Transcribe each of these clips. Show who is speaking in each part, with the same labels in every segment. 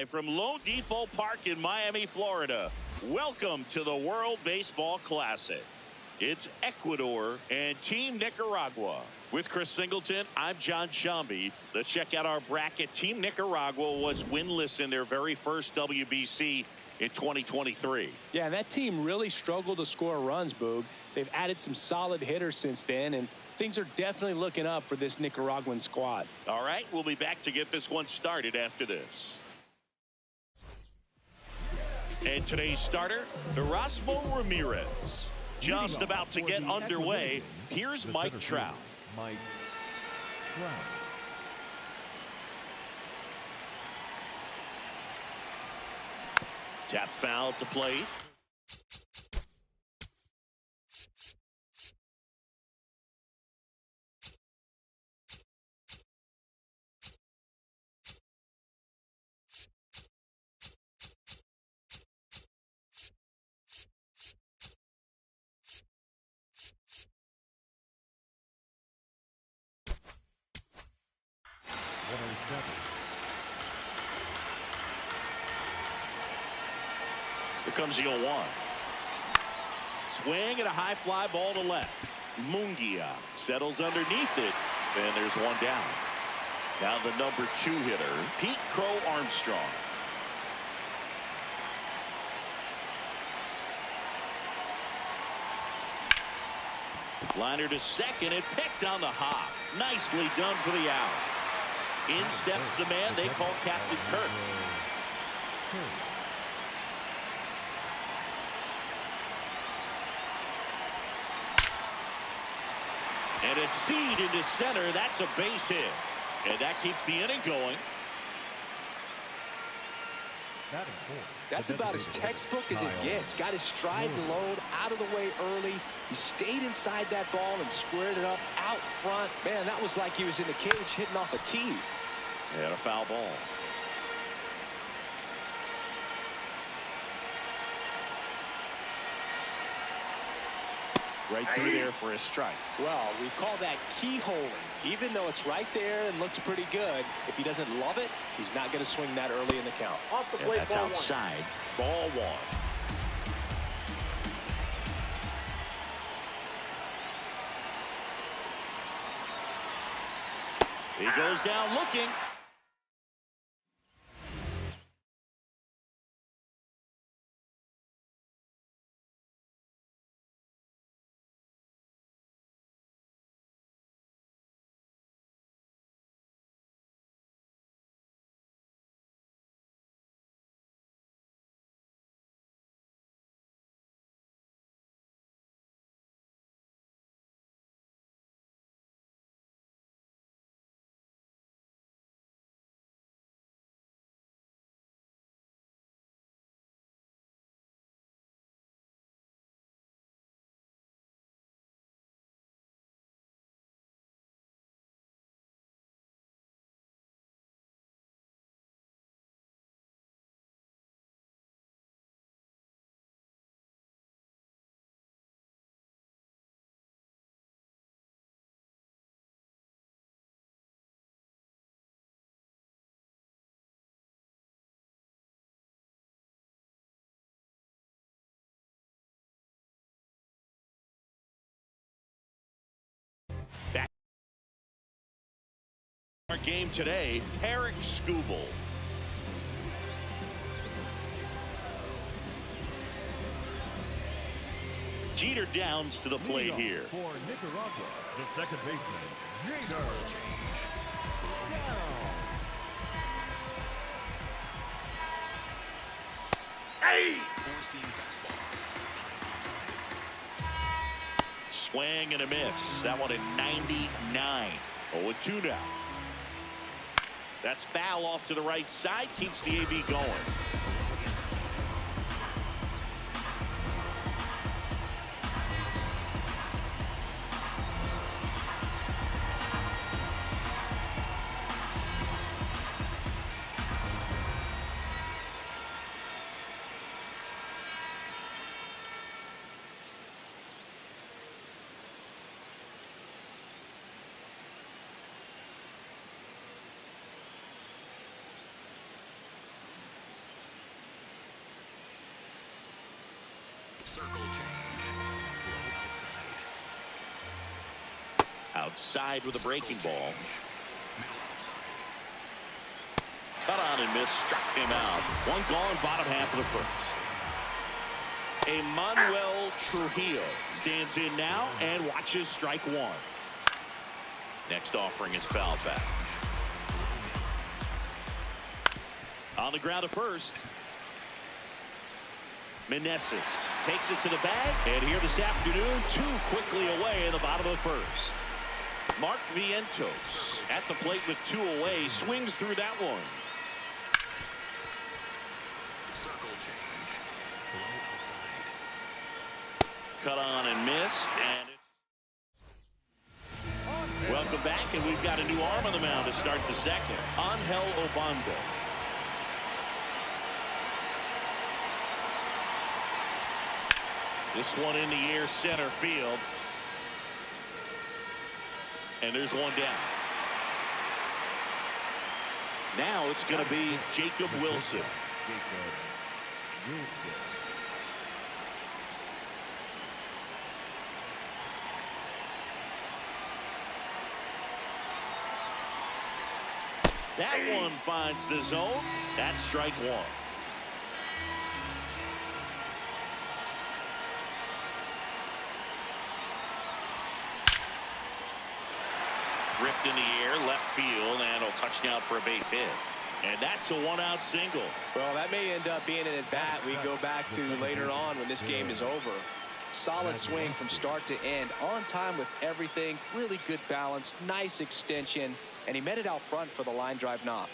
Speaker 1: Live from Lone Depot Park in Miami, Florida. Welcome to the World Baseball Classic. It's Ecuador and Team Nicaragua. With Chris Singleton, I'm John Shambi. Let's check out our bracket. Team Nicaragua was winless in their very first WBC in 2023.
Speaker 2: Yeah, that team really struggled to score runs, Boog. They've added some solid hitters since then, and things are definitely looking up for this Nicaraguan squad.
Speaker 1: All right, we'll be back to get this one started after this. And today's starter, Erasmo Ramirez. Just about to get underway. Here's Mike Trout.
Speaker 3: Mike Trout.
Speaker 1: Tap foul to plate. Here comes the 0-1. Swing and a high fly ball to left. Munguia settles underneath it, and there's one down. Now the number 2 hitter, Pete Crow Armstrong. Liner to second and picked on the hop. Nicely done for the out. In steps the man they call Captain Kirk. And a seed into center. That's a base hit. And that keeps the inning going.
Speaker 2: That's about as textbook as it gets. Got his stride load out of the way early. He stayed inside that ball and squared it up out front. Man, that was like he was in the cage hitting off a tee.
Speaker 1: And a foul ball. Right through there for a strike.
Speaker 2: Well, we call that keyholing. Even though it's right there and looks pretty good, if he doesn't love it, he's not going to swing that early in the count.
Speaker 1: Off the plate, that's outside. Ball 1. He goes down looking. Back our game today, Tarek Skubal. Jeter Downs to the plate here.
Speaker 3: For Nicaragua, the second baseman, Jeter.
Speaker 1: Hey! Swing and a miss. That one at 99. 0-2 now. That's foul off to the right side. Keeps the AB going.
Speaker 2: Circle change.
Speaker 1: Outside with a breaking ball. Cut on and miss, struck him out. One gone, bottom half of the first. Manuel Trujillo stands in now and watches strike one. Next offering is foul back. On the ground at first. Meneses takes it to the bag, and here this afternoon, two quickly away in the bottom of the first. Mark Vientos at the plate with two away, swings through that one.
Speaker 2: Circle change.
Speaker 1: Cut on and missed, and welcome back, and we've got a new arm on the mound to start the second. Angel Obando. This one in the air, center field. And there's one down. Now it's going to be Jacob Wilson. That one finds the zone. That's strike one. Ripped in the air, left field, and a touchdown for a base hit. And that's a one-out single.
Speaker 2: Well, that may end up being an at-bat we go back to later on when this game is over. Solid swing from start to end, on time with everything, really good balance, nice extension, and he met it out front for the line drive knock.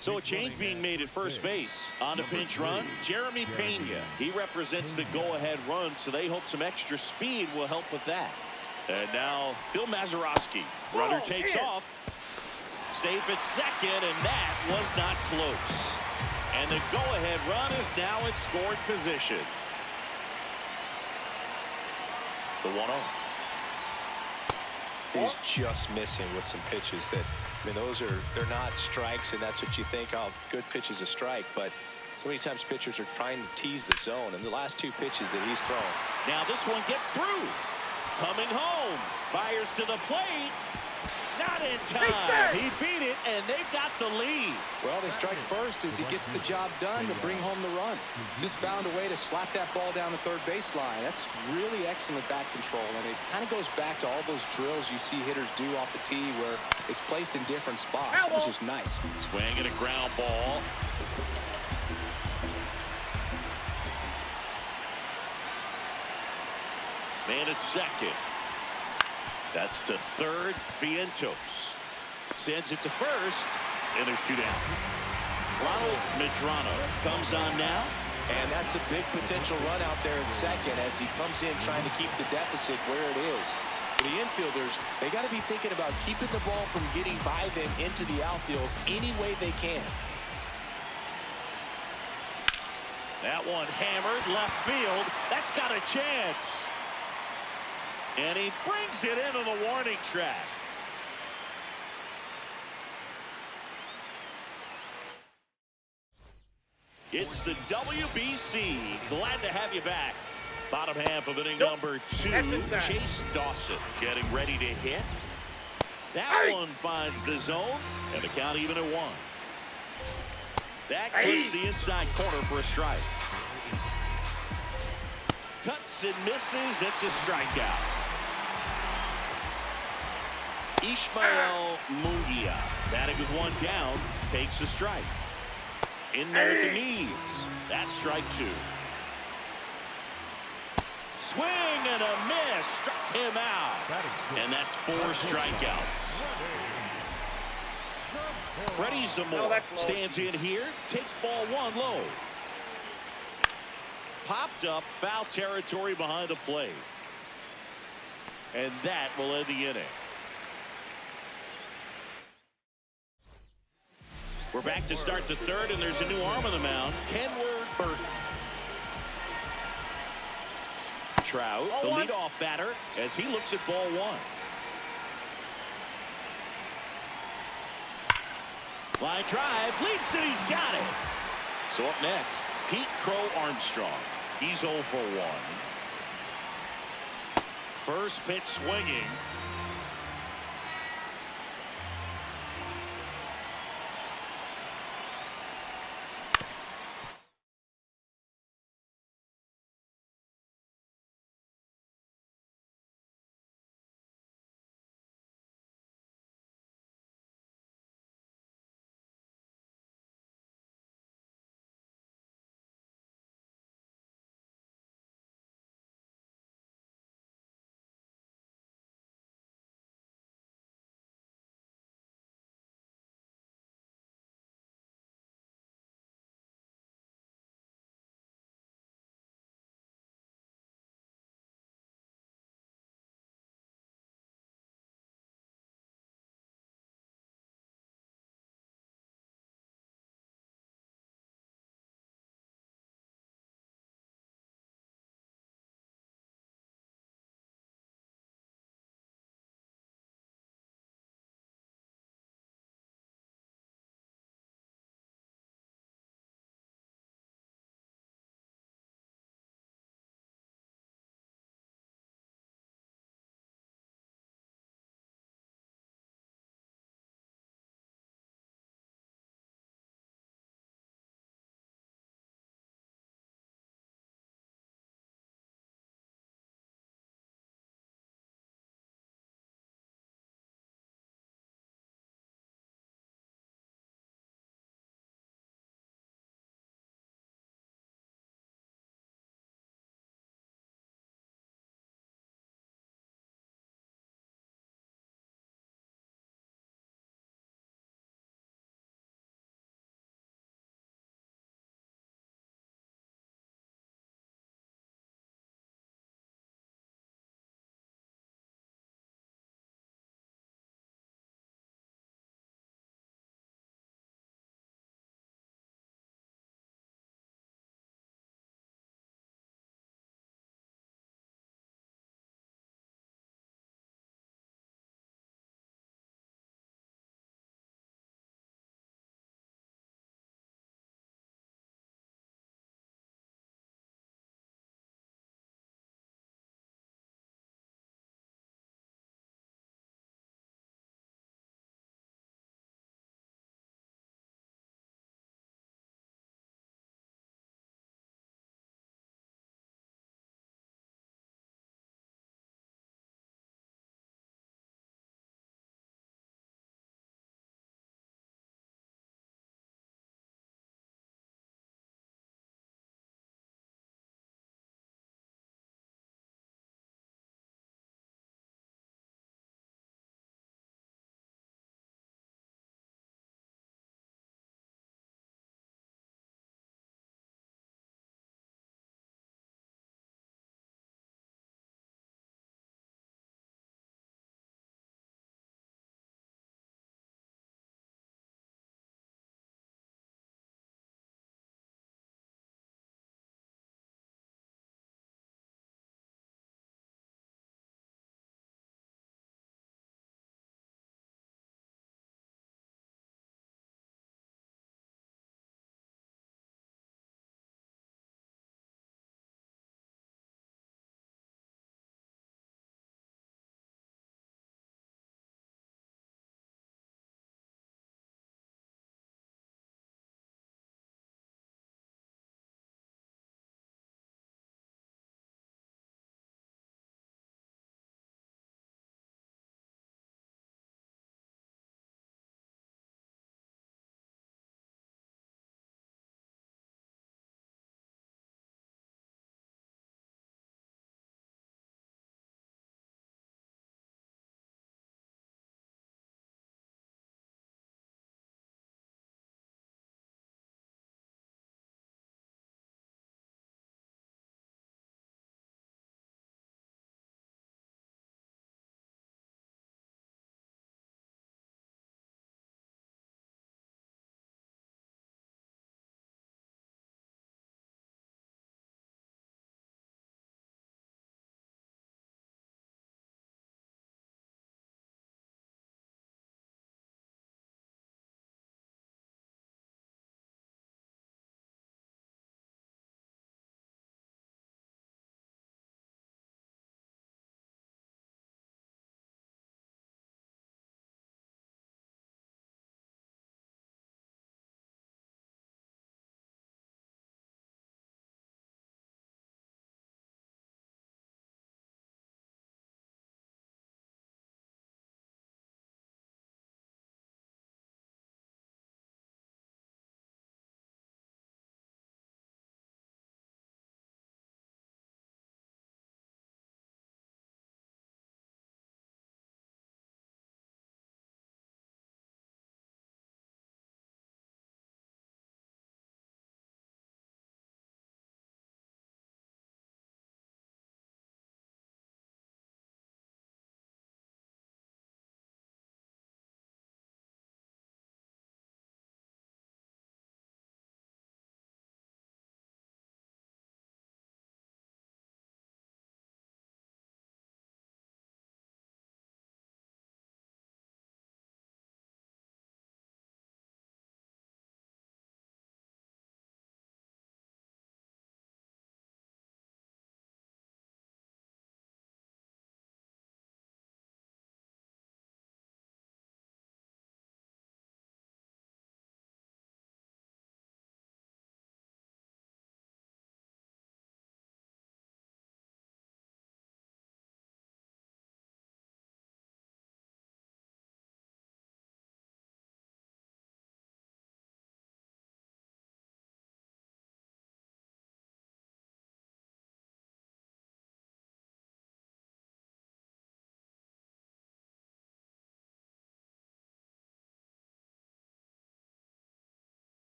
Speaker 1: So a change being made at first base. On the pinch run, Jeremy Pena. He represents the go-ahead run, so they hope some extra speed will help with that. And now Bill Mazeroski. Runner takes off. Safe at second, and that was not close. And the go-ahead run is now in scoring position. The 1-0.
Speaker 2: He's just missing with some pitches that, I mean, they're not strikes, and that's what you think, oh, good pitch is a strike. But so many times pitchers are trying to tease the zone, and the last two pitches that he's thrown.
Speaker 1: Now this one gets through. Coming home. Fires to the plate. Not in time. He beat it, and they've got the lead.
Speaker 2: Well, they strike first as he gets the job done to bring home the run. Just found a way to slap that ball down the third baseline. That's really excellent bat control, and it kind of goes back to all those drills you see hitters do off the tee where it's placed in different spots. It was just nice.
Speaker 1: Swinging a ground ball. Man at second. That's to third. Vientos sends it to first, and there's two down. Ronald Medrano comes on now,
Speaker 2: and that's a big potential run out there in second as he comes in trying to keep the deficit where it is. For the infielders, they got to be thinking about keeping the ball from getting by them into the outfield any way they can.
Speaker 1: That one hammered left field. That's got a chance. And he brings it into the warning track. It's the WBC. Glad to have you back. Bottom half of inning number 2. Chase Dawson getting ready to hit. That one finds the zone, and the count even at 1. That clips the inside corner for a strike. Cuts and misses. It's a strikeout. Ishmael Munguia, batting with one down, takes a strike. In there at the knees. That's strike 2. Swing and a miss. Struck him out. And that's 4 strikeouts. Freddie Zamora stands in here, takes ball 1 low. Popped up, foul territory behind the plate. And that will end the inning. We're back to start the third, and there's a new arm on the mound. Kenward Burton. Trout, the leadoff batter, as he looks at ball 1. Line drive, leaps it, he's got it. So up next, Pete Crow Armstrong. He's 0 for 1. First pitch swinging.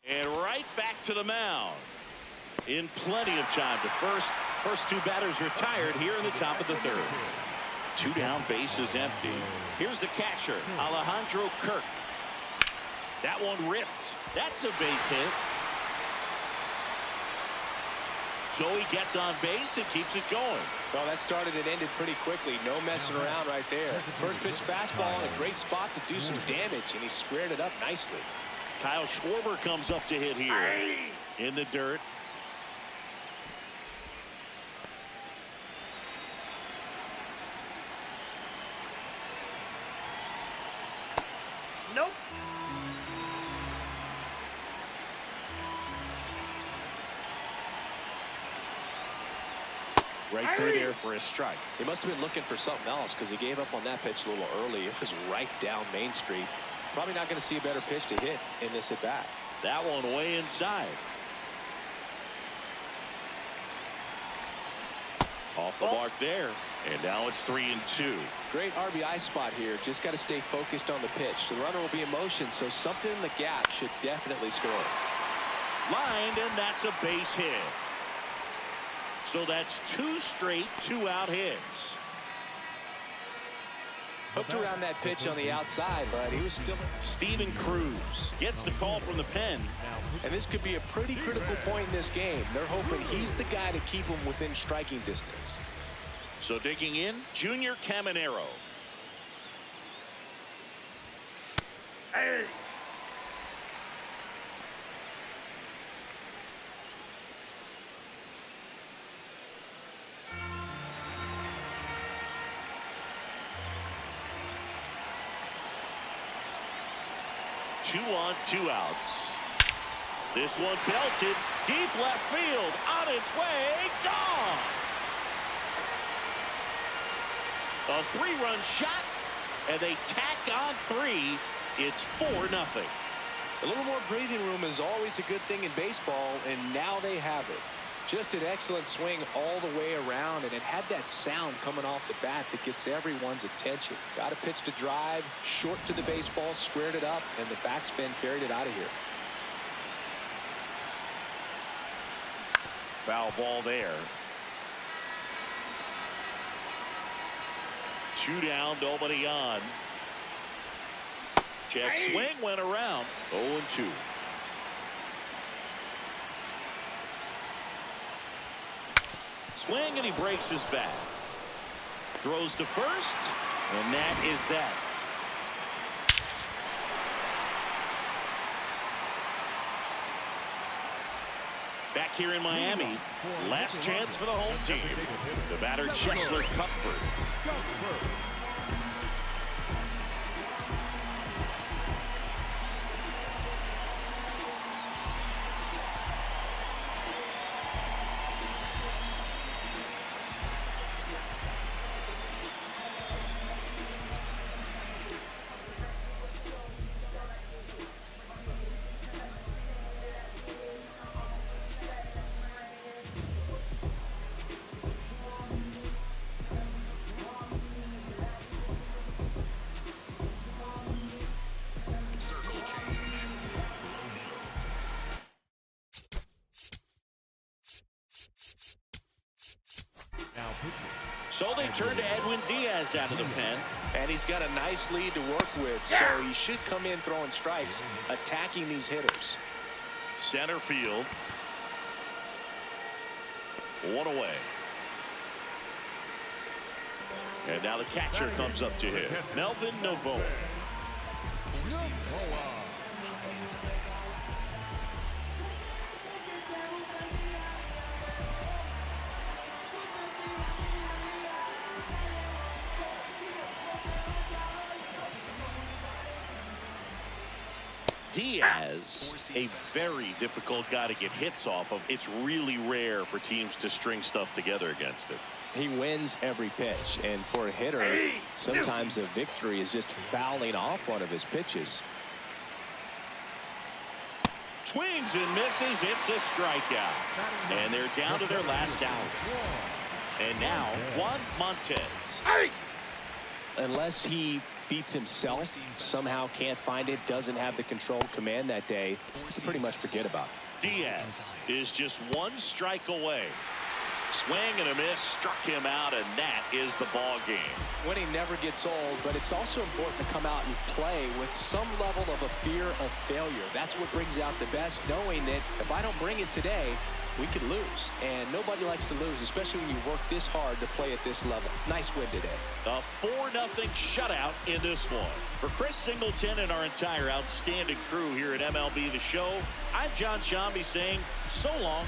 Speaker 1: And right back to the mound. In plenty of time. The first two batters retired here in the top of the third. 2 down, base is empty. Here's the catcher, Alejandro Kirk. That one ripped. That's a base hit. So he gets on base and keeps it going.
Speaker 2: Well, that started and ended pretty quickly. No messing around right there. First pitch fastball in a great spot to do some damage, and he squared it up nicely.
Speaker 1: Kyle Schwarber comes up to hit here. In the dirt.
Speaker 3: Nope.
Speaker 1: Right through there for a strike.
Speaker 2: He must have been looking for something else because he gave up on that pitch a little early. It was right down Main Street. Probably not going to see a better pitch to hit in this at bat.
Speaker 1: That one way inside. Off the mark there. And now it's 3-2.
Speaker 2: Great RBI spot here. Just got to stay focused on the pitch. The runner will be in motion, so something in the gap should definitely score.
Speaker 1: Lined, and that's a base hit. So that's 2 straight 2-out hits.
Speaker 2: Hooked around that pitch on the outside, but he was still.
Speaker 1: Steven Cruz gets the call from the pen.
Speaker 2: And this could be a pretty critical point in this game. They're hoping he's the guy to keep him within striking distance.
Speaker 1: So digging in, Junior Caminero.
Speaker 3: Hey.
Speaker 1: Two on, 2 outs. This one belted deep left field, on its way, gone. A 3-run shot, and they tack on 3. It's 4-0.
Speaker 2: A little more breathing room is always a good thing in baseball, and now they have it. Just an excellent swing all the way around, and it had that sound coming off the bat that gets everyone's attention. Got a pitch to drive, short to the baseball, squared it up, and the backspin carried it out of here.
Speaker 1: Foul ball there. 2 down, nobody on. Check swing, went around. 0-2. Swing, and he breaks his bat. Throws to first, and that is that. Back here in Miami, last chance for the home team. The batter, Chesler Cuthbert. So they turn to Edwin Diaz out of the pen.
Speaker 2: And he's got a nice lead to work with, so he should come in throwing strikes, attacking these hitters.
Speaker 1: Center field. 1 away. And now the catcher comes up to hit. Melvin Novoa. Diaz, a very difficult guy to get hits off of. It's really rare for teams to string stuff together against it.
Speaker 2: He wins every pitch, and for a hitter, sometimes a victory is just fouling off one of his pitches.
Speaker 1: Swings and misses. It's a strikeout. And they're down to their last out. And now Juan Montes.
Speaker 2: Unless he beats himself, somehow can't find it, doesn't have the control command that day, you pretty much forget about it.
Speaker 1: Diaz is just one strike away. Swing and a miss, struck him out, and that is the ball game.
Speaker 2: Winning never gets old, but it's also important to come out and play with some level of a fear of failure. That's what brings out the best, knowing that if I don't bring it today, we could lose. And nobody likes to lose, especially when you work this hard to play at this level. Nice win today.
Speaker 1: A 4-0 shutout in this one. For Chris Singleton and our entire outstanding crew here at MLB The Show, I'm John Shambi saying so long.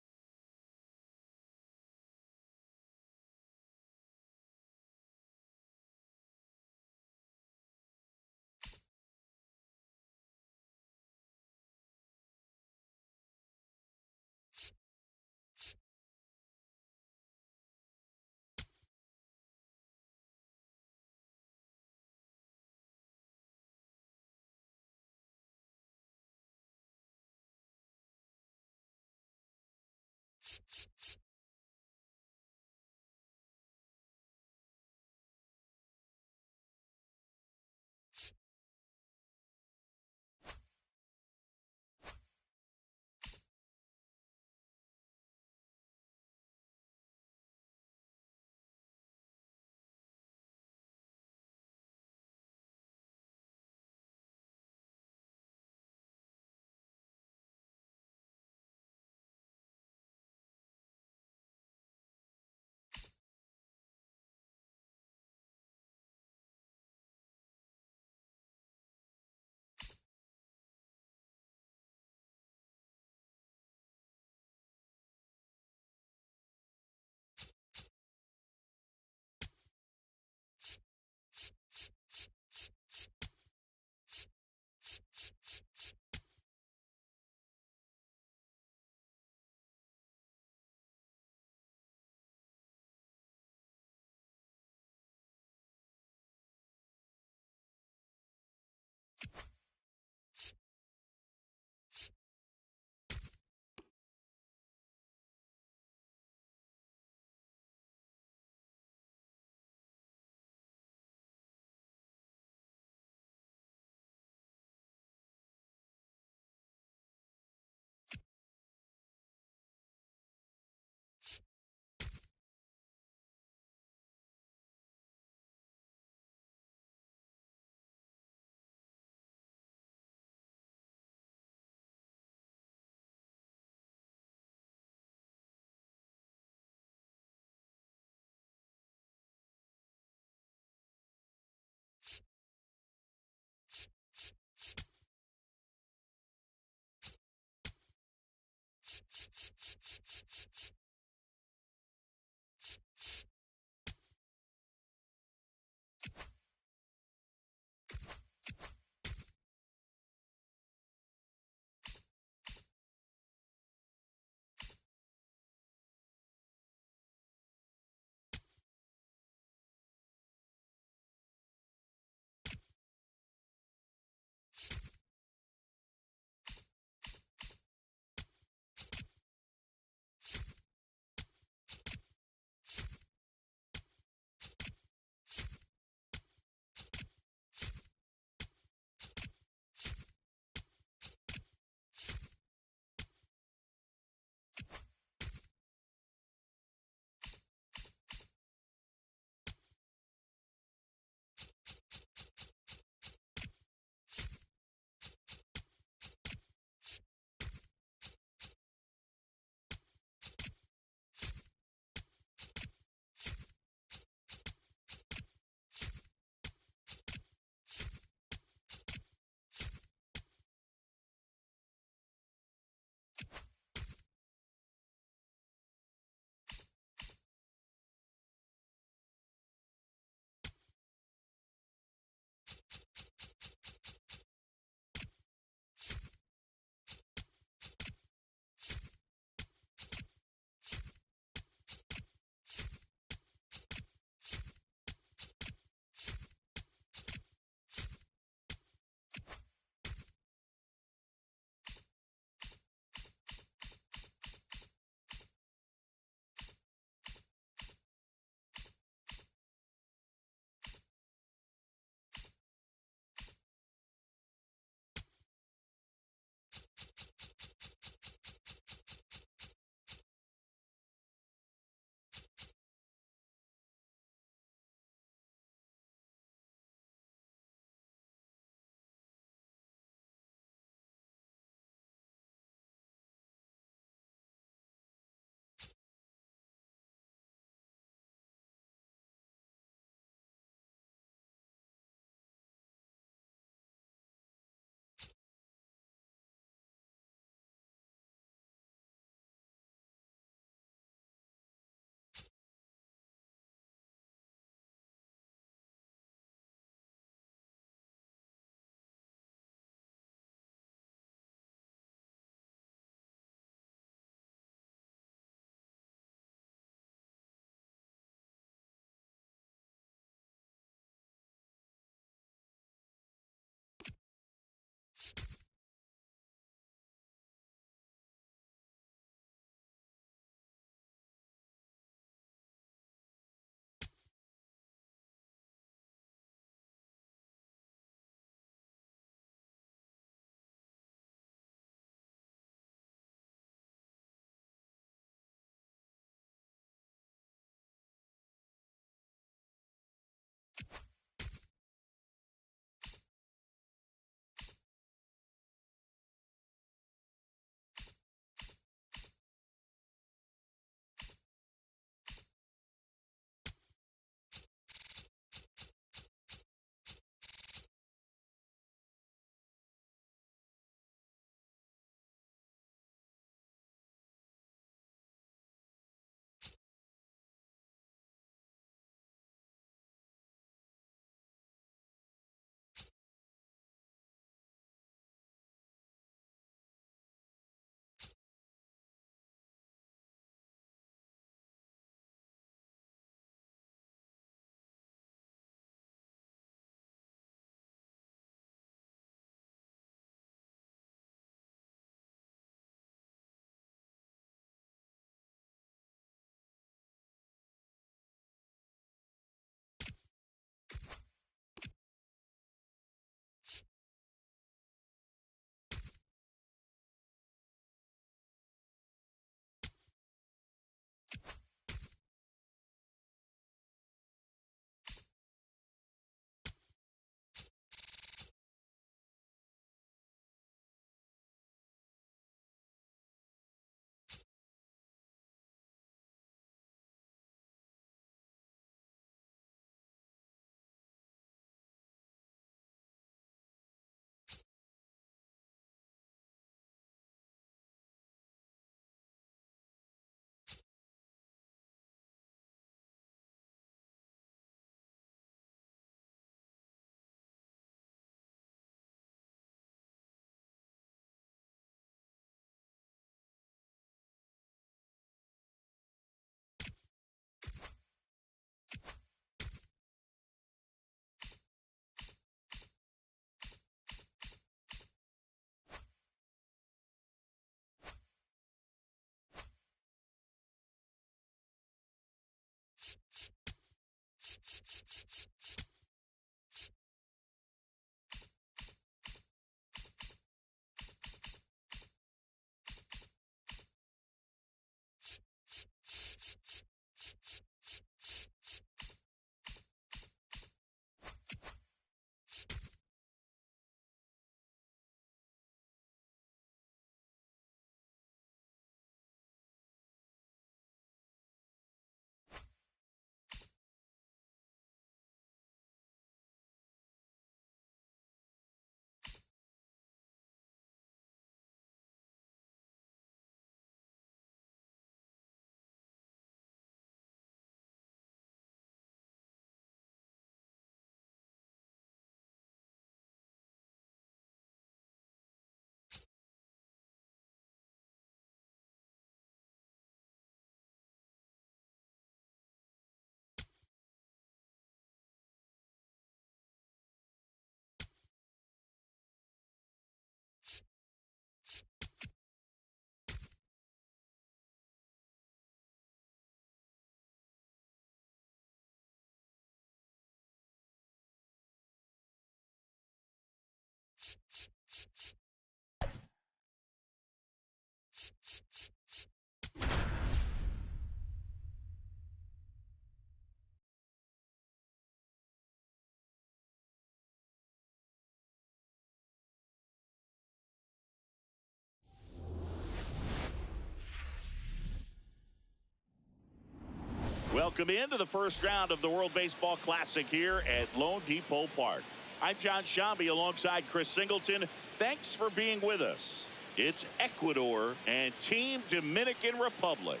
Speaker 1: Welcome into the first round of the World Baseball Classic here at Lone Depot Park. I'm John Shambi alongside Chris Singleton. Thanks for being with us. It's Ecuador and Team Dominican Republic.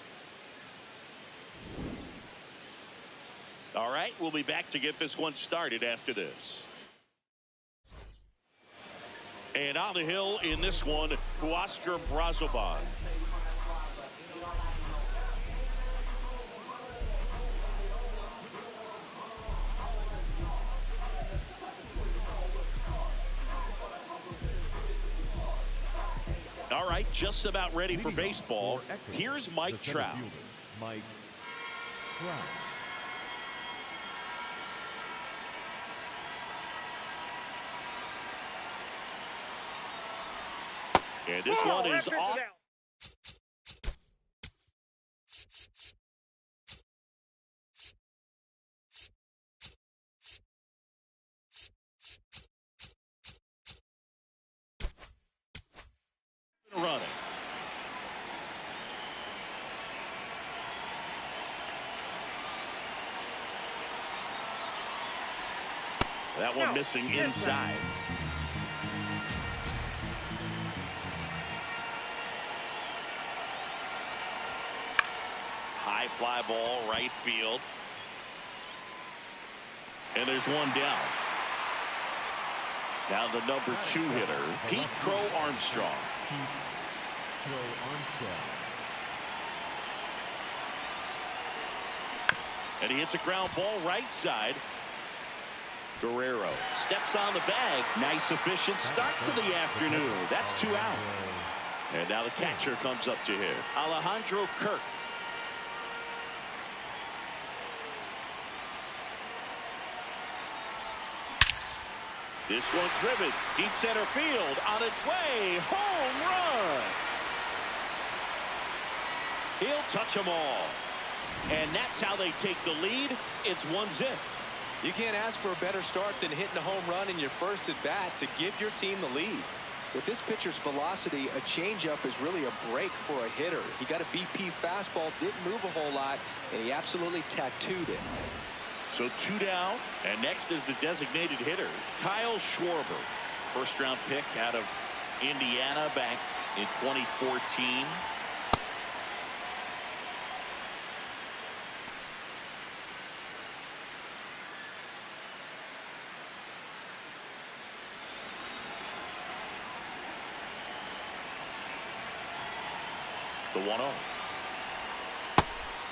Speaker 1: All right, we'll be back to get this one started after this. And on the hill in this one, Oscar Brazoban. All right, just about ready for baseball. Here's Mike Trout.
Speaker 3: Mike Trout.
Speaker 1: And this one is off. Running. That one missing inside. High fly ball, right field. And there's one down. Now the number 2 hitter, Pete Crow Armstrong. And he hits a ground ball right side. Guerrero steps on the bag. Nice efficient start to the afternoon. That's 2 out. And now the catcher comes up to hit. Alejandro Kirk. This one driven deep center field on its way. Home run. He'll touch them all. And that's how they take the lead. It's 1-0.
Speaker 2: You can't ask for a better start than hitting a home run in your first at bat to give your team the lead. With this pitcher's velocity, a changeup is really a break for a hitter. He got a BP fastball, didn't move a whole lot, and he absolutely tattooed it.
Speaker 1: So 2 down, and next is the designated hitter, Kyle Schwarber. First round pick out of Indiana back in 2014. The 1-0.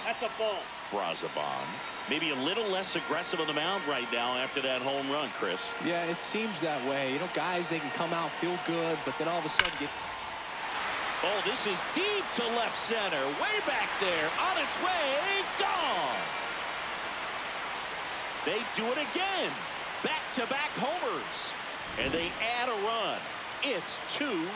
Speaker 4: That's a ball.
Speaker 1: Brazoban. Maybe a little less aggressive on the mound right now after that home run, Chris.
Speaker 2: Yeah, it seems that way. You know, guys, they can come out, feel good, but then all of a sudden get...
Speaker 1: Oh, this is deep to left center. Way back there. On its way. Gone. They do it again. Back-to-back homers. And they add a run. It's 2-0.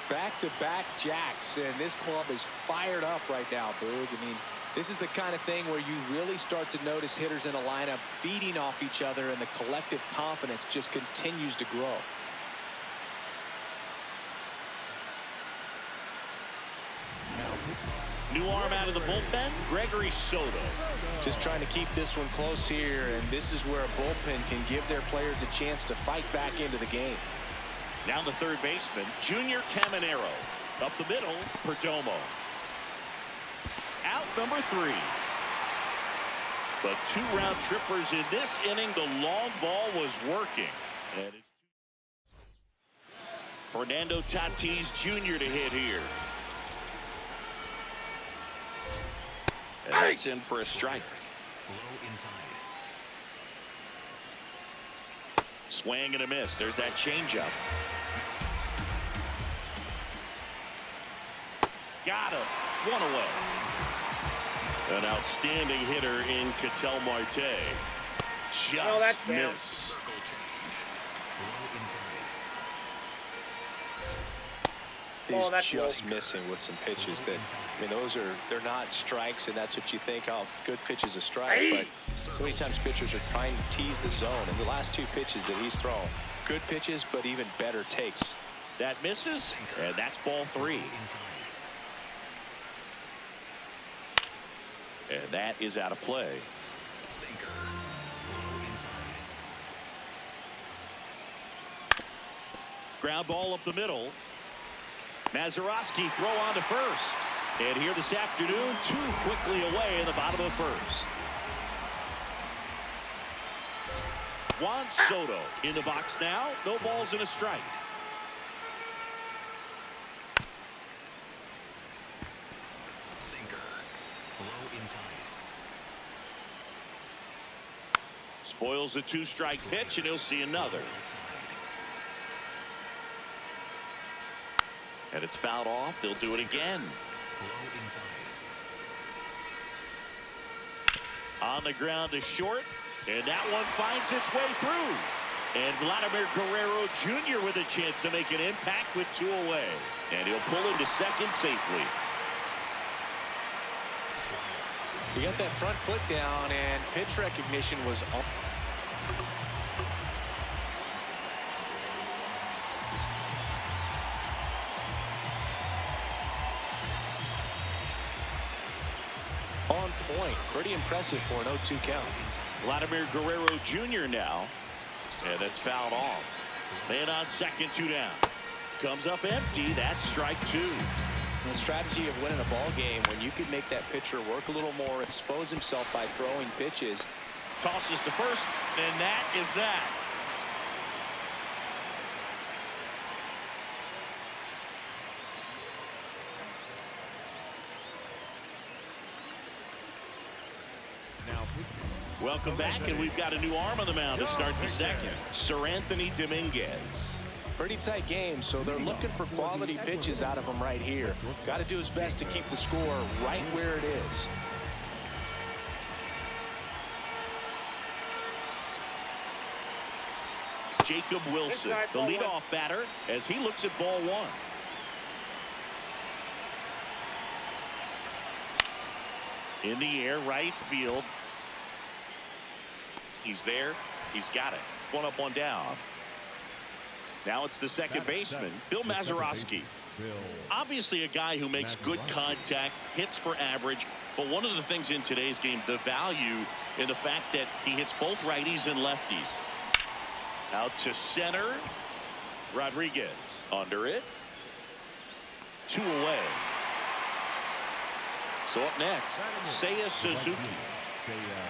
Speaker 2: Back-to-back jacks, and this club is fired up right now, Boog. I mean, this is the kind of thing where you really start to notice hitters in a lineup feeding off each other, and the collective confidence just continues to grow.
Speaker 1: New arm out of the bullpen, Gregory Soto.
Speaker 2: Just trying to keep this one close here, and this is where a bullpen can give their players a chance to fight back into the game.
Speaker 1: Now the third baseman, Junior Caminero. Up the middle, Perdomo. Out number 3. But 2 round trippers in this inning. The long ball was working. And it's Fernando Tatis Jr. to hit here. And that's in for a strike.
Speaker 4: Low inside.
Speaker 1: Swing and a miss. There's that changeup. Got him. 1 away. An outstanding hitter in Ketel Marte. Just missed.
Speaker 2: He's just missing with some pitches that, I mean, they're not strikes, and that's what you think. Oh, good pitch is a strike, but so many times pitchers are trying to tease the zone. And the last 2 pitches that he's thrown, good pitches, but even better takes.
Speaker 1: That misses, and that's ball 3. And that is out of play. Ground ball up the middle. Mazeroski throw on to first. And here this afternoon, 2 quickly away in the bottom of the first. Juan Soto in the box now. No balls and a strike.
Speaker 4: Sinker. Low inside.
Speaker 1: Spoils a 2-strike pitch, and he'll see another. And it's fouled off. They'll do it again.
Speaker 4: Low inside.
Speaker 1: On the ground to short, and that one finds its way through. And Vladimir Guerrero Jr. with a chance to make an impact with 2 away. And he'll pull into second safely.
Speaker 2: He got that front foot down, and pitch recognition was off. On point. Pretty impressive for an 0-2 count.
Speaker 1: Vladimir Guerrero Jr. now. And that's fouled off. Man on second, 2 down. Comes up empty. That's strike 2.
Speaker 2: The strategy of winning a ball game, when you can make that pitcher work a little more, expose himself by throwing pitches.
Speaker 1: Tosses to first, and that is that. Welcome back, and we've got a new arm on the mound to start the second. Sir Anthony Dominguez.
Speaker 2: Pretty tight game, so they're looking for quality pitches out of him right here. Got to do his best to keep the score right where it is.
Speaker 1: Jacob Wilson, the leadoff batter, as he looks at ball 1. In the air, right field. He's there. He's got it. 1 up, 1 down. Now it's the second baseman, Bill Mazeroski. Obviously a guy who makes good contact, hits for average, but one of the things in today's game, the value in the fact that he hits both righties and lefties. Out to center. Rodriguez under it. 2 away. So up next, Seiya Suzuki.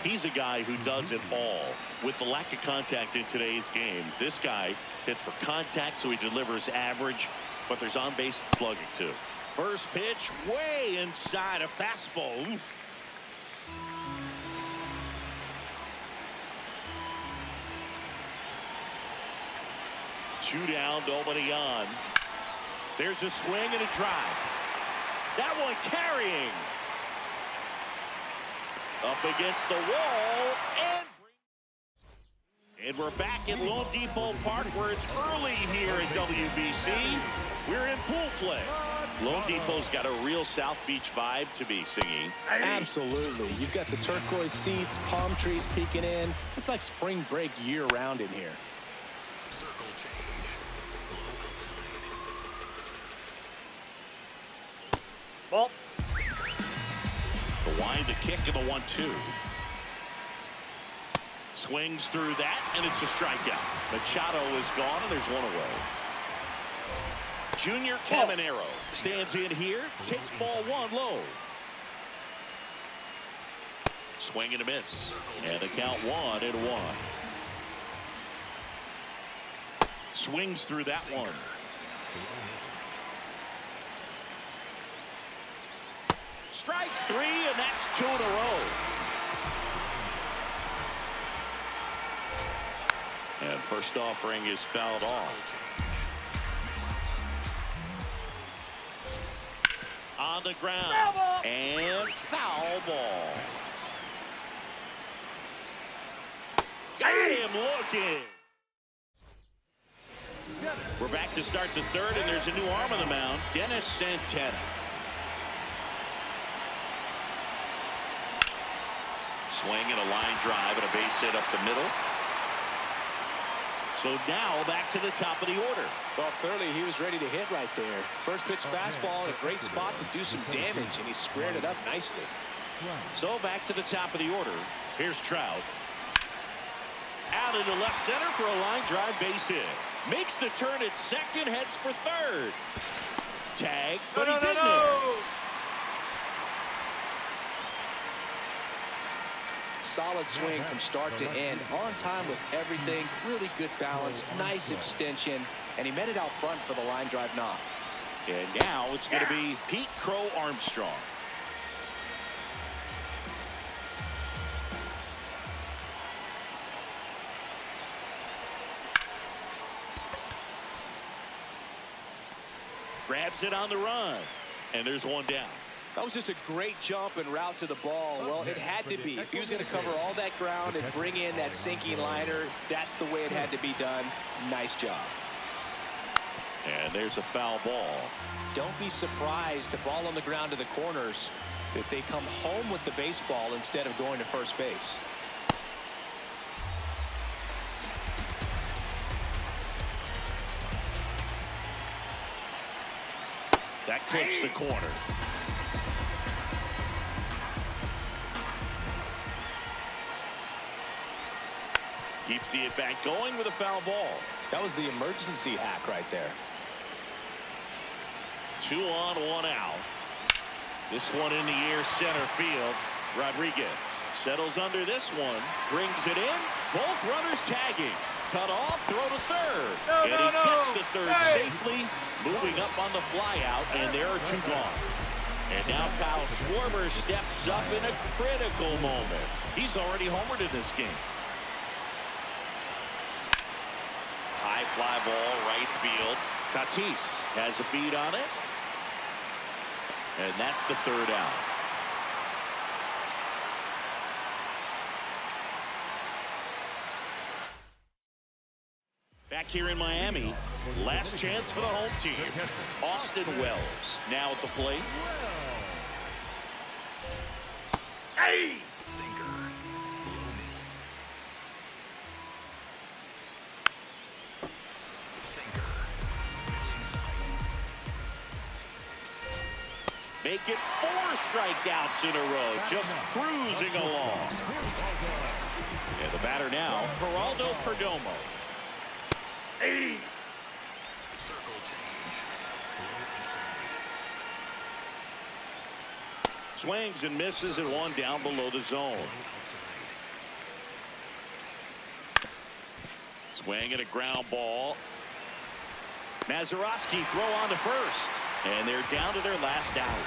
Speaker 1: He's a guy who does it all. With the lack of contact in today's game, this guy hits for contact, so he delivers average, but there's on-base slugging too. First pitch way inside, a fastball. 2 down, nobody on. There's a swing and a drive. That one carrying. Up against the wall. And we're back at Lone Depot Park where it's early here at WBC. We're in pool play. Lone Depot's got a real South Beach vibe to be singing.
Speaker 2: Absolutely. You've got the turquoise seats, palm trees peeking in. It's like spring break year-round in here.
Speaker 4: Circle change. Low outside.
Speaker 1: Ball. The wind, the kick, and the 1-2. Swings through that, and it's a strikeout. Machado is gone, and there's one away. Junior Caminero stands in here, takes ball 1 low. Swing and a miss. And the count 1-1. Swings through that one. Strike 3, and that's 2 in a row. And first offering is fouled off. On the ground. And foul ball. Got him looking. We're back to start the third, and there's a new arm on the mound, Dennis Santana. Swing and a line drive and a base hit up the middle. So now back to the top of the order.
Speaker 2: Well, clearly he was ready to hit right there. First pitch fastball in a great spot to do some damage, and he squared it up nicely.
Speaker 1: So back to the top of the order. Here's Trout. Out into left center for a line drive base hit. Makes the turn at second, heads for third. Tag, but he's in there.
Speaker 2: Solid swing from start to end, on time with everything, really good balance, nice extension, and he met it out front for the line drive knock.
Speaker 1: And now it's going to be Pete Crow Armstrong. Grabs it on the run, and there's one down.
Speaker 2: That was just a great jump and route to the ball. Well, it had to be. If he was going to cover all that ground and bring in that sinking liner, that's the way it had to be done. Nice job.
Speaker 1: And there's a foul ball.
Speaker 2: Don't be surprised to ball on the ground to the corners if they come home with the baseball instead of going to first base.
Speaker 1: That clips the corner. Keeps the at-bat going with a foul ball.
Speaker 2: That was the emergency hack right there.
Speaker 1: 2 on, 1 out. This one in the air, center field. Rodriguez settles under this one, brings it in. Both runners tagging. Cut off, throw to third. He gets to third safely, moving up on the flyout, and there are 2 gone. And now Kyle Schwarber steps up in a critical moment. He's already homered in this game. High fly ball, right field. Tatis has a beat on it. And that's the 3rd out. Back here in Miami, last chance for the home team. Austin Wells now at the plate.
Speaker 4: Hey! Sinker. Sinker.
Speaker 1: Make it 4 strikeouts in a row, just cruising along. And the batter now, Geraldo Perdomo.
Speaker 4: Hey! Circle change. Low inside.
Speaker 1: Swings and misses and 1 down below the zone. Swing and a ground ball. Mazeroski throw on to first. And they're down to their last out.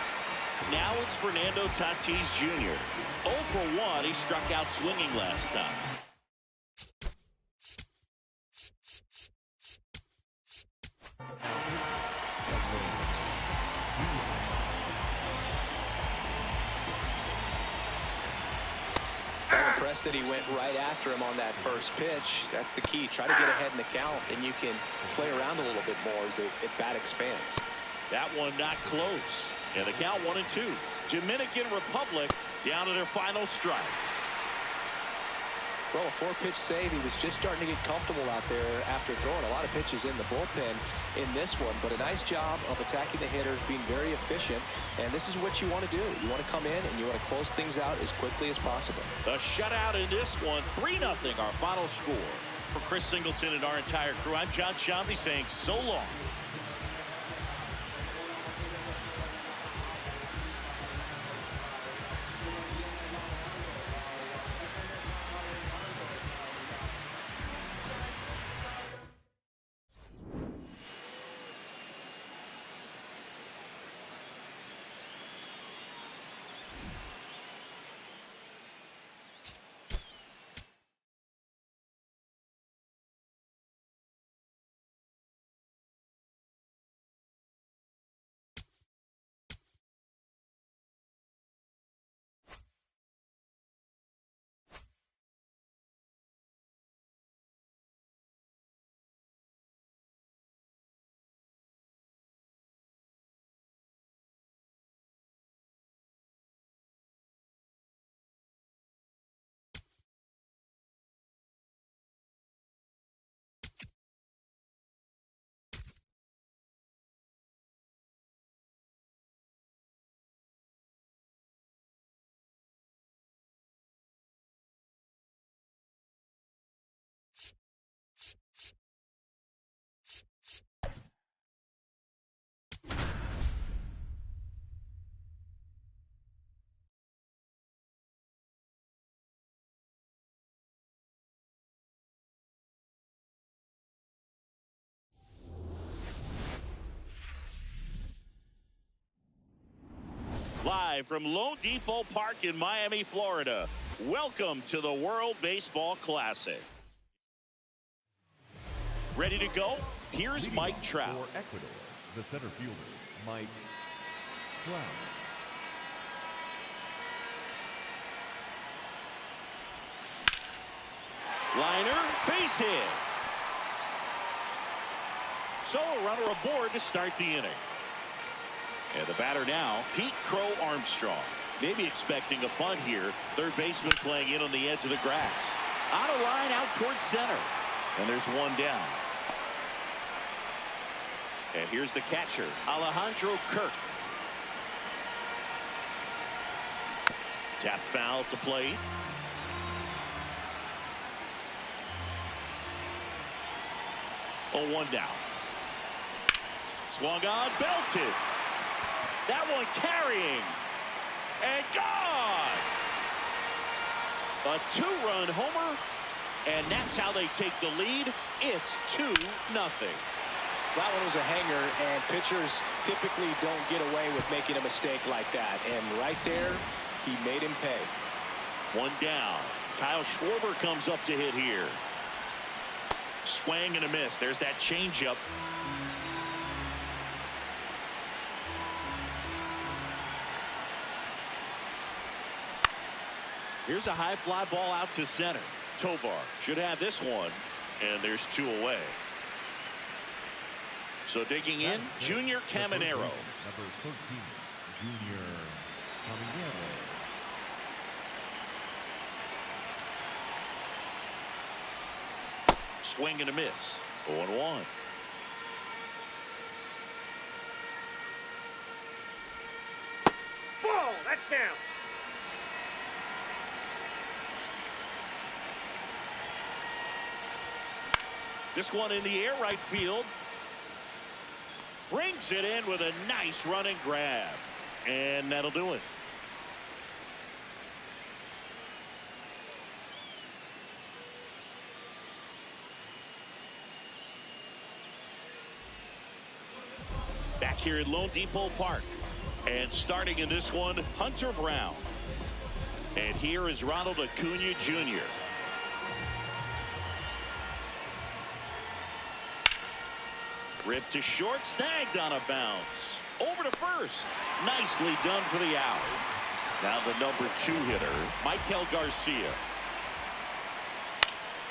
Speaker 1: Now it's Fernando Tatis Jr. 0 for 1. He struck out swinging last time.
Speaker 2: impressed that he went right after him on that first pitch. That's the key. Try to get ahead in the count, and you can play around a little bit more as the at-bat expands.
Speaker 1: That one not close. And the count 1-2. Dominican Republic down to their final strike.
Speaker 2: Well, a 4-pitch save. He was just starting to get comfortable out there after throwing a lot of pitches in the bullpen in this one. But a nice job of attacking the hitters, being very efficient. And this is what you want to do. You want to come in and you want to close things out as quickly as possible.
Speaker 1: The shutout in this one, 3-0, our final score. For Chris Singleton and our entire crew, I'm John Shambi saying so long. Live from Lone Depot Park in Miami, Florida. Welcome to the World Baseball Classic. Ready to go? Here's Mike Trout.
Speaker 3: For Ecuador, the center fielder, Mike Trout.
Speaker 1: Liner, base hit. So a runner aboard to start the inning. And the batter now, Pete Crow Armstrong. Maybe expecting a bunt here. Third baseman playing in on the edge of the grass. On a line out towards center. And there's one down. And here's the catcher, Alejandro Kirk. Tap foul at the plate. Oh, one down. Swung on, belted. That one carrying. And gone. A 2-run homer. And that's how they take the lead. It's 2-0.
Speaker 2: That one was a hanger, and pitchers typically don't get away with making a mistake like that. And right there, he made him pay.
Speaker 1: One down. Kyle Schwarber comes up to hit here. Swing and a miss. There's that changeup. Here's a high fly ball out to center. Tovar should have this one, and there's 2 away. So digging in, Junior Caminero.
Speaker 3: Number 13, Junior Caminero.
Speaker 1: Swing and a miss. 0-1.
Speaker 4: Ball, that's down.
Speaker 1: This one in the air, right field. Brings it in with a nice running grab. And that'll do it. Back here at Lone Depot Park. And starting in this one, Hunter Brown. And here is Ronald Acuna Jr. Ripped to short, snagged on a bounce. Over to first. Nicely done for the out. Now the number 2 hitter, Michael Garcia.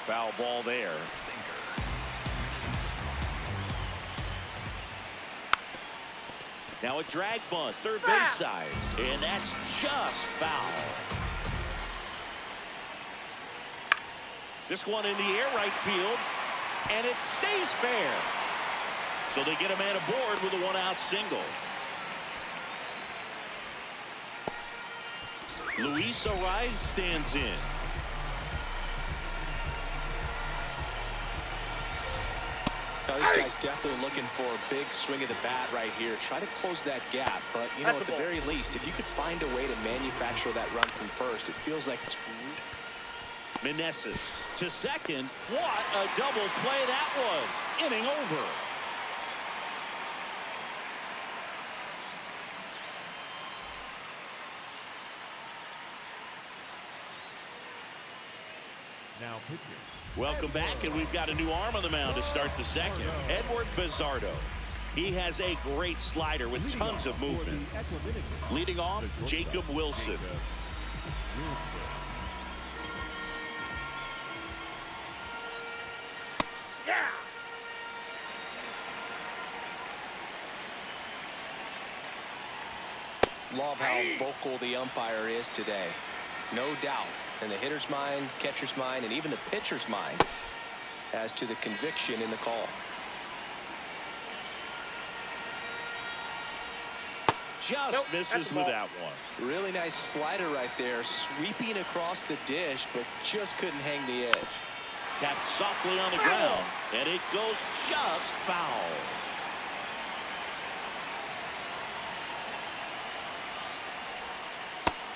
Speaker 1: Foul ball there.
Speaker 4: Sinker.
Speaker 1: Now a drag bunt, third base side, and that's just foul. This one in the air right field, and it stays fair. So they get a man aboard with a one-out single. Luis Ariz stands in.
Speaker 2: Now, this guy's definitely looking for a big swing of the bat right here. Try to close that gap. But, you know, at the very least, if you could find a way to manufacture that run from first, it feels like it's...
Speaker 1: Meneses to second. What a double play that was. Inning over.
Speaker 3: Now pitching.
Speaker 1: Welcome back, and we've got a new arm on the mound to start the second. Edward Bizardo. He has a great slider with tons of movement. Leading off, Jacob Wilson.
Speaker 4: Yeah.
Speaker 2: Love how vocal the umpire is today. No doubt in the hitter's mind, catcher's mind, and even the pitcher's mind as to the conviction in the call.
Speaker 1: Just misses with that one.
Speaker 2: Really nice slider right there, sweeping across the dish, but just couldn't hang the edge.
Speaker 1: Tapped softly on the ground, and it goes just foul.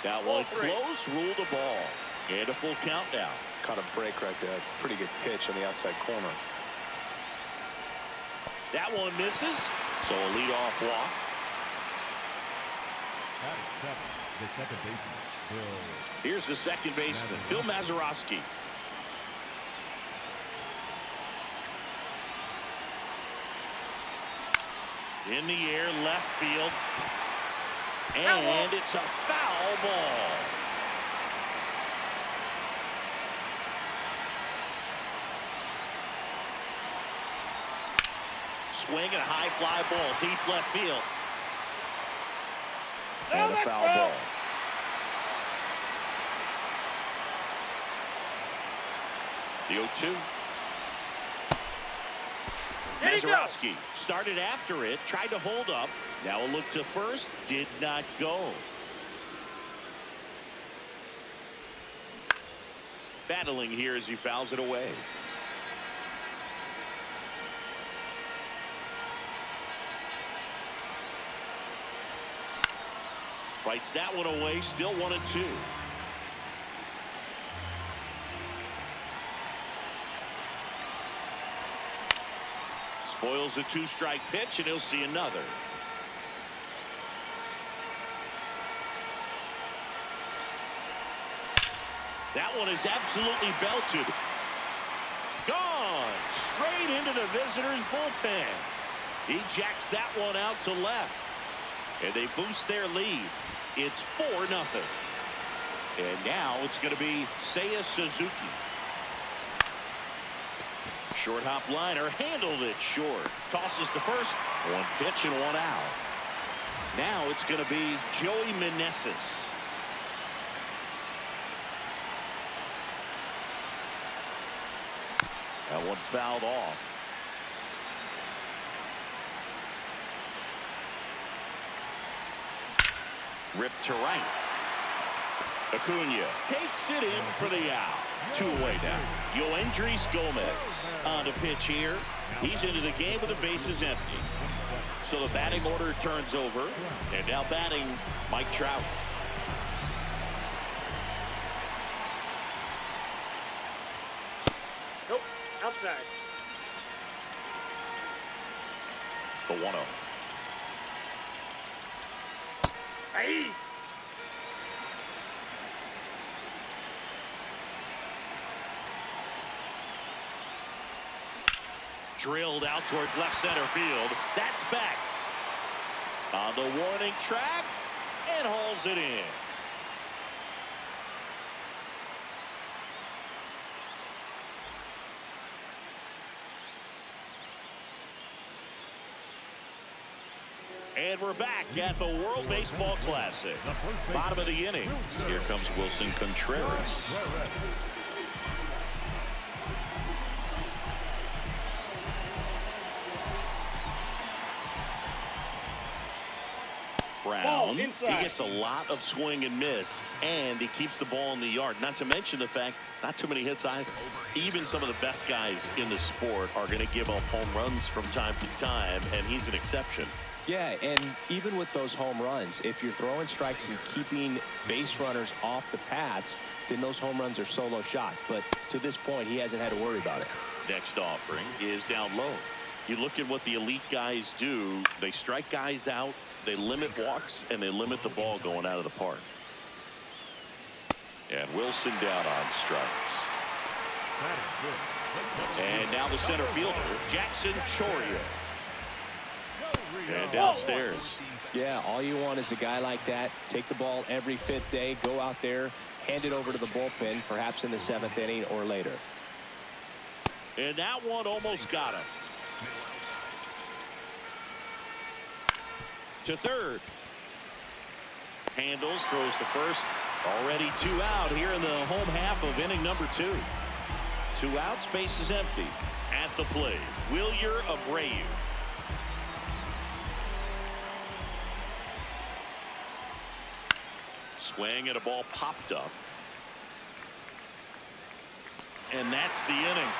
Speaker 1: That one close, ruled the ball. And a full count now.
Speaker 2: Caught a break right there. Pretty good pitch on the outside corner.
Speaker 1: That one misses, so a leadoff walk.
Speaker 3: The second baseman, Bill.
Speaker 1: Here's the second baseman, Bill Mazeroski. In the air, left field. And it's a foul ball. Swing and a high fly ball, deep left field. And a foul ball. The 0-2. Mazeroski started after it, tried to hold up. Now a look to first, did not go. Battling here as he fouls it away. Fights that one away, still 1-2. Spoils the two-strike pitch, and he'll see another. That one is absolutely belted. Gone straight into the visitor's bullpen. He jacks that one out to left, and they boost their lead. It's 4-0. And now it's going to be Seiya Suzuki. Short hop liner, handled it short. Tosses to first. One pitch and one out. Now it's going to be Joey Meneses. That one fouled off. Ripped to right. Acuna takes it in for the out. 2 away now. Yoendrys Gomez on the pitch here. He's into the game with the bases empty. So the batting order turns over. And now batting Mike Trout.
Speaker 4: Nope. Outside.
Speaker 1: The 1-0.
Speaker 4: Hey.
Speaker 1: Drilled out towards left center field. That's back on the warning track and hauls it in. And we're back at the World Baseball Classic. Bottom of the inning. Here comes Wilson Contreras. Brown, he gets a lot of swing and miss, and he keeps the ball in the yard. Not to mention the fact, not too many hits either. Even some of the best guys in the sport are going to give up home runs from time to time, and he's an exception.
Speaker 2: Yeah, and even with those home runs, if you're throwing strikes and keeping base runners off the paths, then those home runs are solo shots. But to this point, he hasn't had to worry about it.
Speaker 1: Next offering is down low. You look at what the elite guys do. They strike guys out, they limit walks, and they limit the ball going out of the park. And Wilson down on strikes. And now the center fielder, Jackson Chourio. And downstairs.
Speaker 2: Yeah, all you want is a guy like that. Take the ball every fifth day, go out there, hand it over to the bullpen, perhaps in the seventh inning or later.
Speaker 1: And that one almost got him. To third. Handles, throws to first. Already 2 out here in the home half of inning number 2. 2 outs, base is empty. At the plate, Wilyer Abreu. Swing and a ball popped up. And that's the inning.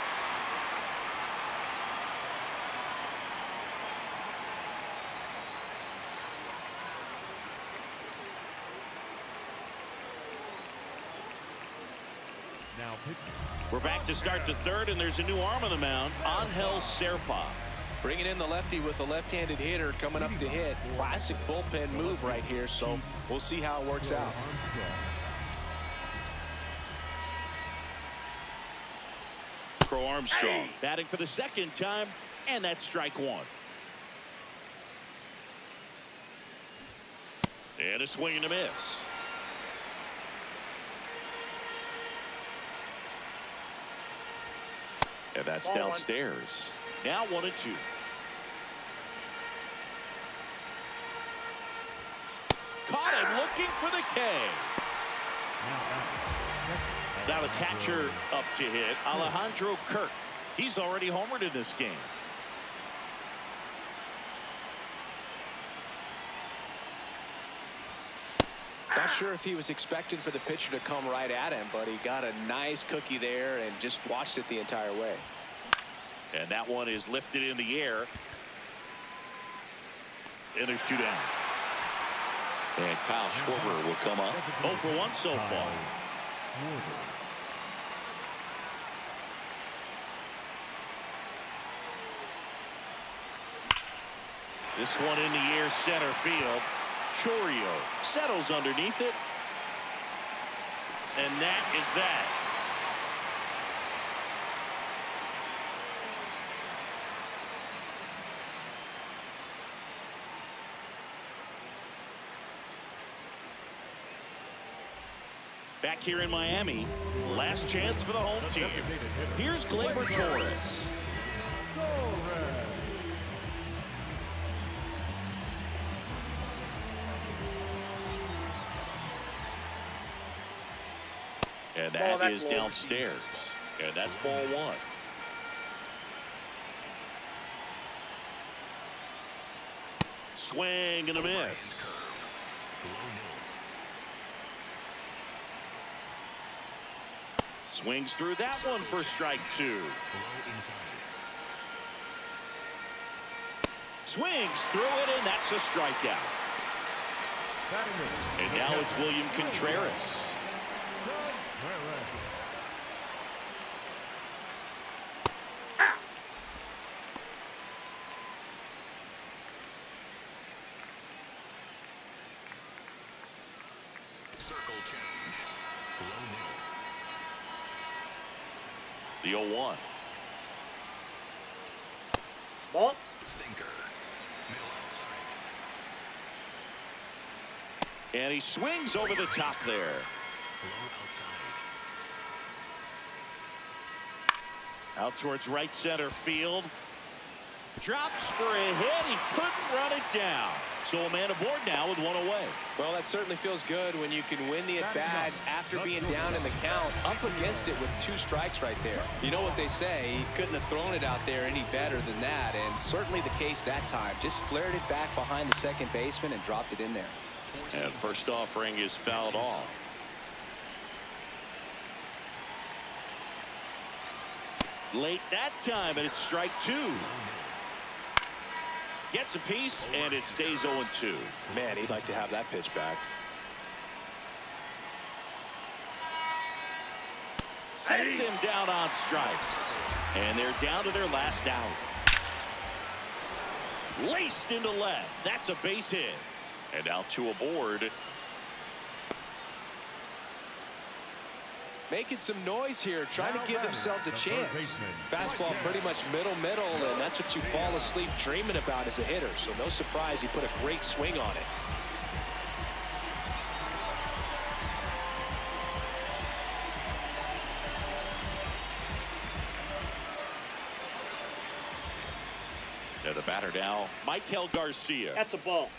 Speaker 1: We're back to start the third, and there's a new arm on the mound, Angel Serpa.
Speaker 2: Bringing in the lefty with the left-handed hitter coming up to hit. Classic bullpen move right here, so we'll see how it works out.
Speaker 1: Crow Armstrong batting for the second time, and that's strike 1. And a swing and a miss. And that's downstairs. Now 1-2. Caught him looking for the K. Now the catcher up to hit, Alejandro Kirk. He's already homered in this game.
Speaker 2: Not sure if he was expecting for the pitcher to come right at him, but he got a nice cookie there and just watched it the entire way.
Speaker 1: And that one is lifted in the air. And there's 2 down. And Kyle Schwarber will come up. 0 for 1 so far. This one in the air, center field. Chourio settles underneath it. And that is that. Back here in Miami, last chance for the home team. Here's Gleyber Torres. And that is downstairs. And that's ball 1. Swing and a miss. Swings through that one for strike 2. Swings through it, and that's a strikeout. And now it's William Contreras.
Speaker 5: Circle change.
Speaker 1: The 0-1.
Speaker 4: Ball.
Speaker 5: Sinker. Middle outside.
Speaker 1: And he swings over the top there.
Speaker 5: Low outside.
Speaker 1: Out towards right center field. Drops for a hit. He couldn't run it down. So a man aboard now with one away.
Speaker 2: Well, that certainly feels good when you can win the at-bat after being down in the count, up against it with 2 strikes right there. You know what they say, he couldn't have thrown it out there any better than that, and certainly the case that time. Just flared it back behind the second baseman and dropped it in there.
Speaker 1: And first offering is fouled off. Late that time, and it's strike 2. Gets a piece, and it stays 0-2.
Speaker 2: Man, he'd like to have that pitch back.
Speaker 1: Sets him down on strikes. And they're down to their last out. Laced into left. That's a base hit. And now 2 aboard.
Speaker 2: Making some noise here, trying to give themselves a chance. Fastball pretty much middle, and that's what you fall asleep dreaming about as a hitter. So no surprise he put a great swing on it.
Speaker 1: And the batter now, Michael Garcia.
Speaker 4: That's a ball.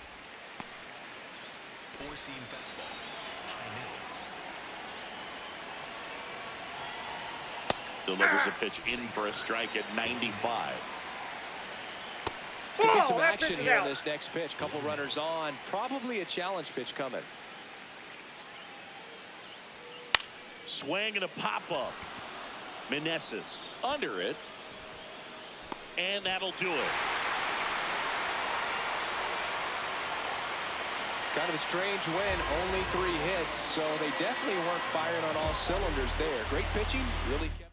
Speaker 5: 4-seam fastball.
Speaker 1: Delivers a pitch in for a strike at 95.
Speaker 2: Could be some
Speaker 4: that
Speaker 2: action
Speaker 4: pitch is
Speaker 2: here on
Speaker 4: out.
Speaker 2: this next pitch. Couple runners on. Probably a challenge pitch coming.
Speaker 1: Swing and a pop-up. Meneses under it. And that'll do it.
Speaker 2: Kind of a strange win. Only 3 hits. So they definitely weren't firing on all cylinders there. Great pitching. Really kept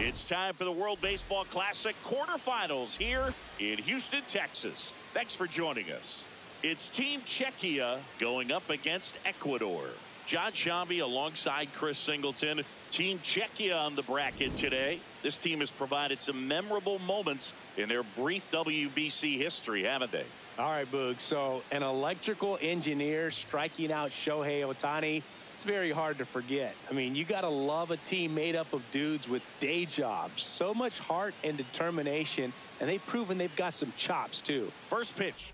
Speaker 1: It's time for the World Baseball Classic quarterfinals here in Houston, Texas. Thanks for joining us. It's Team Czechia going up against Ecuador. John Shambi alongside Chris Singleton. Team Czechia on the bracket today. This team has provided some memorable moments in their brief WBC history, haven't they?
Speaker 2: All right, Boog. So an electrical engineer striking out Shohei Ohtani. It's very hard to forget. I mean, you got to love a team made up of dudes with day jobs. So much heart and determination. And they've proven they've got some chops, too.
Speaker 1: First pitch.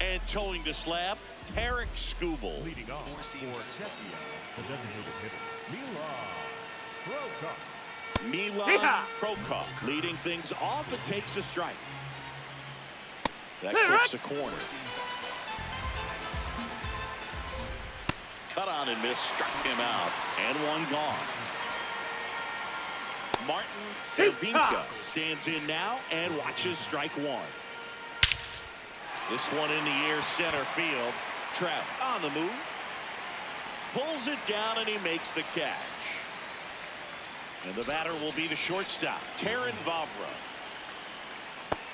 Speaker 1: And towing the slab, Tarek Skubal.
Speaker 3: Leading off for Czechia, the designated hitter,
Speaker 1: Milan Prokop leading things off. It takes a strike. That clips the corner. Cut on and miss, struck him out, and one gone. Martin Savinka stands in now and watches strike one. This one in the air, center field. Trout on the move. Pulls it down and he makes the catch. And the batter will be the shortstop, Taran Vavra.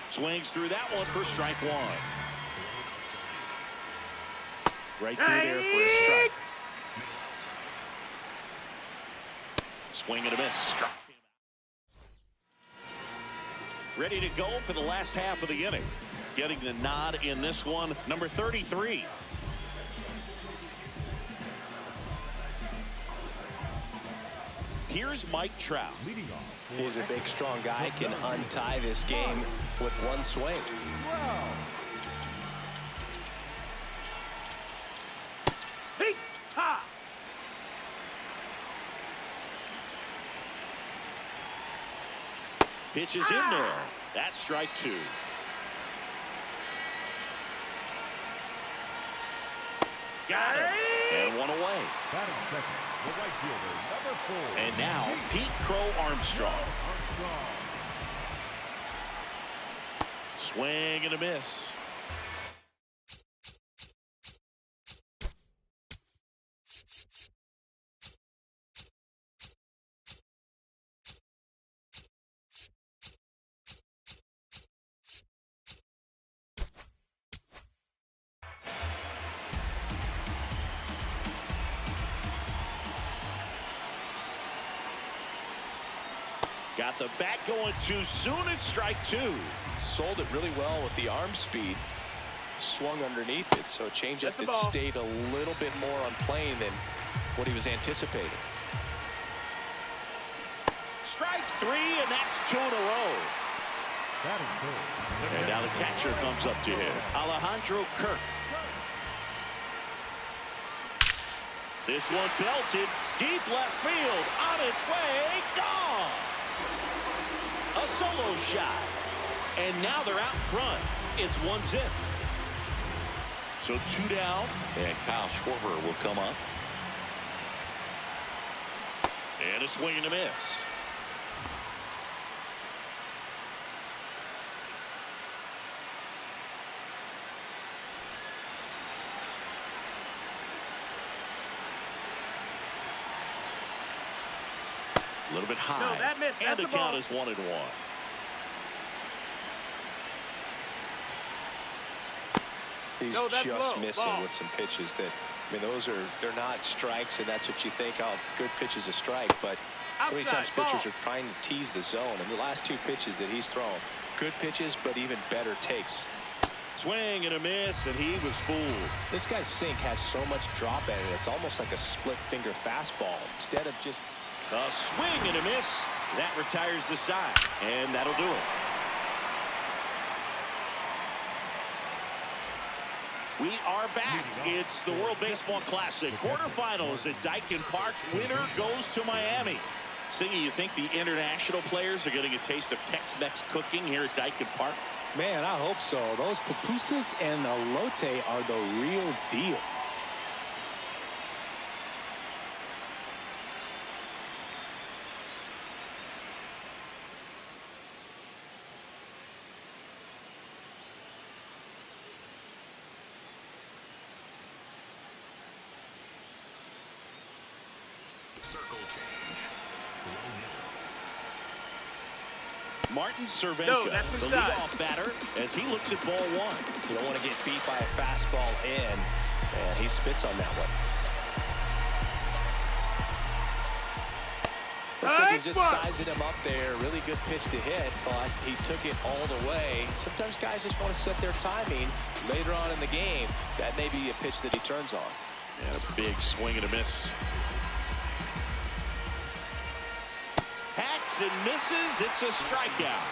Speaker 1: Swings through that one for strike one. Right through there for a strike. Swing and a miss. Struck him out. Ready to go for the last half of the inning. Getting the nod in this one, number 33. Here's Mike Trout.
Speaker 2: He's a big, strong guy. Can untie this game with one swing.
Speaker 1: Pitch is in there. That's strike two. Got it. And one away.
Speaker 3: the right fielder, number 4.
Speaker 1: And now Pete Crow Armstrong. Swing and a miss. Got the bat going too soon. It's strike two.
Speaker 2: Sold it really well with the arm speed. Swung underneath it, so changeup that stayed a little bit more on plane than what he was anticipating.
Speaker 1: Strike three, and that's 2 in a row.
Speaker 3: That is good.
Speaker 1: And now the catcher comes up to him, Alejandro Kirk. This one belted deep left field, on its way, gone. A solo shot. And now they're out front. It's 1-0. So 2 down. And Kyle Schwarber will come up. And a swing and a miss. A little bit high.
Speaker 4: No, that missed.
Speaker 1: And
Speaker 4: That's
Speaker 1: the
Speaker 4: the
Speaker 1: count
Speaker 4: ball.
Speaker 1: is 1-1.
Speaker 2: He's just missing with some pitches that, I mean, they're not strikes, and that's what you think, oh, good pitch is a strike, but how many times pitchers are trying to tease the zone, and the last 2 pitches that he's thrown, good pitches, but even better takes.
Speaker 1: Swing and a miss, and he was fooled.
Speaker 2: This guy's sink has so much drop in it, it's almost like a split finger fastball instead of just
Speaker 1: A swing and a miss. That retires the side, and that'll do it. We are back. It's the World Baseball Classic quarterfinals at Dyken Park. Winner goes to Miami. Singy, you think the international players are getting a taste of Tex-Mex cooking here at Dyken Park?
Speaker 2: Man, I hope so. Those pupusas and elote are the real deal.
Speaker 5: Circle change.
Speaker 1: Martin Cervenka,
Speaker 4: No, that's
Speaker 1: the
Speaker 4: inside.
Speaker 1: leadoff batter, as he looks at ball one.
Speaker 2: You don't want to get beat by a fastball in, and he spits on that one. Looks like he's just sizing him up there. Really good pitch to hit, but he took it all the way. Sometimes guys just want to set their timing later on in the game. That may be a pitch that he turns on.
Speaker 1: And a big swing and a miss. Hacks and misses. It's a strikeout.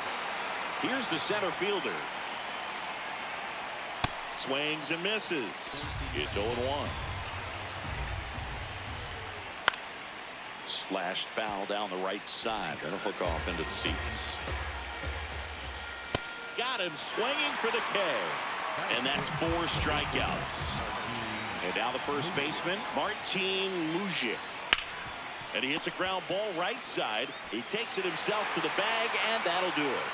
Speaker 1: Here's the center fielder. Swings and misses. It's 0-1. Slashed foul down the right side. That'll hook off into the seats. Got him swinging for the K. And that's 4 strikeouts. And now the first baseman, Martin Mujic. And he hits a ground ball right side. He takes it himself to the bag, and that'll do it.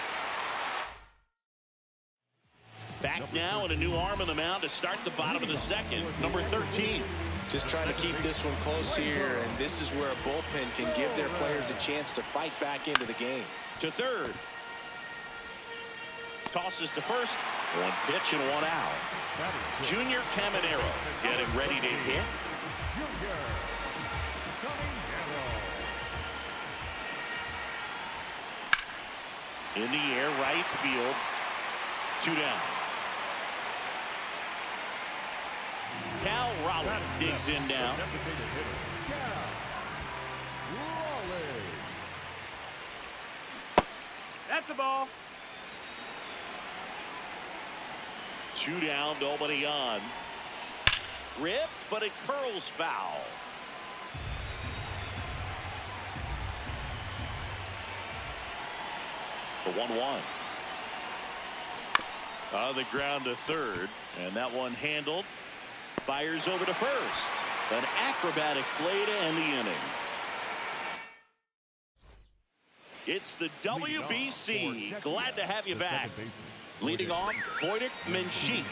Speaker 1: Back now, and a new arm on the mound to start the bottom of the second. Number 13.
Speaker 2: Just trying to keep this one close here, and this is where a bullpen can give their players a chance to fight back into the game.
Speaker 1: To third. Tosses to first. 1 pitch and 1 out. Junior Caminero getting ready to hit. In the air, right field. 2 down. Cal Raleigh digs in now.
Speaker 4: That's a ball.
Speaker 1: 2 down, nobody on. Rip, but it curls foul. The 1-1. On the ground to third, and that one handled. Fires over to first. An acrobatic play to end the inning. It's the WBC. Glad to have you back. Leading off, Wojtek Menchik.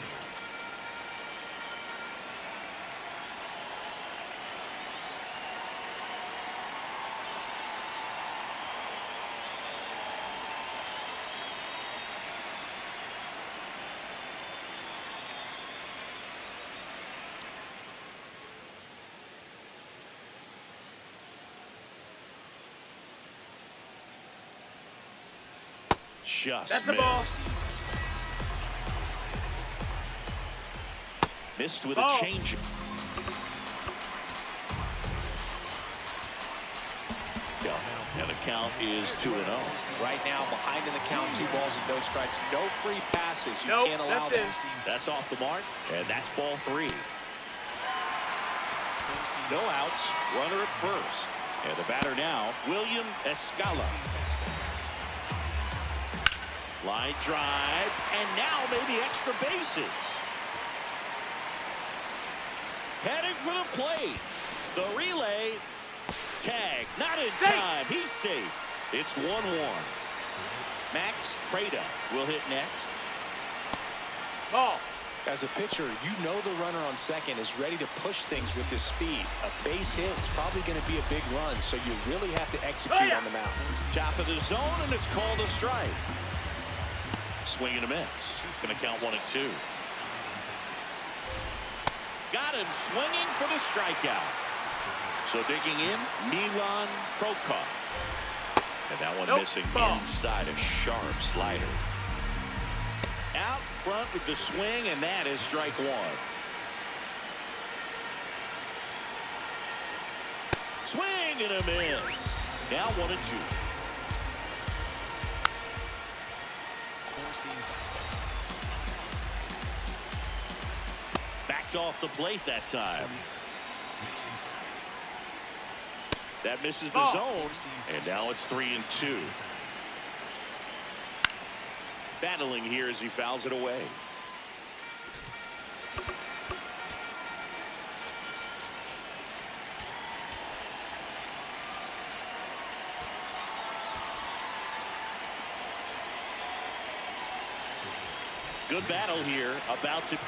Speaker 1: Just
Speaker 4: That's a
Speaker 1: missed.
Speaker 4: ball.
Speaker 1: Missed with
Speaker 4: Ball.
Speaker 1: a change. And the count is 2-0.
Speaker 2: Right now, behind in the count, 2 balls and no strikes. No free passes. You
Speaker 4: Nope,
Speaker 2: can't allow
Speaker 4: that's
Speaker 2: that.
Speaker 1: That's off the mark, and that's ball 3. No outs, runner at first. And the batter now, William Escala. Line drive, and now maybe extra bases. Heading for the plate. The relay. Tag. Not in time. He's safe. It's 1-1. Max Prada will hit next.
Speaker 4: Ball.
Speaker 2: As a pitcher, you know the runner on second is ready to push things with his speed. A base hit is probably going to be a big run, so you really have to execute on the mound.
Speaker 1: Top of the zone, and it's called a strike. Swing and a miss. Going to count 1-2. Got him swinging for the strikeout. So digging in, Milan Prokop. And that one missing inside a sharp slider. Out front with the swing, and that is strike 1. Swing and a miss. Now 1-2. Backed off the plate that time. That misses the zone, and now it's 3-2. Battling here as he fouls it away. Good battle here, about to...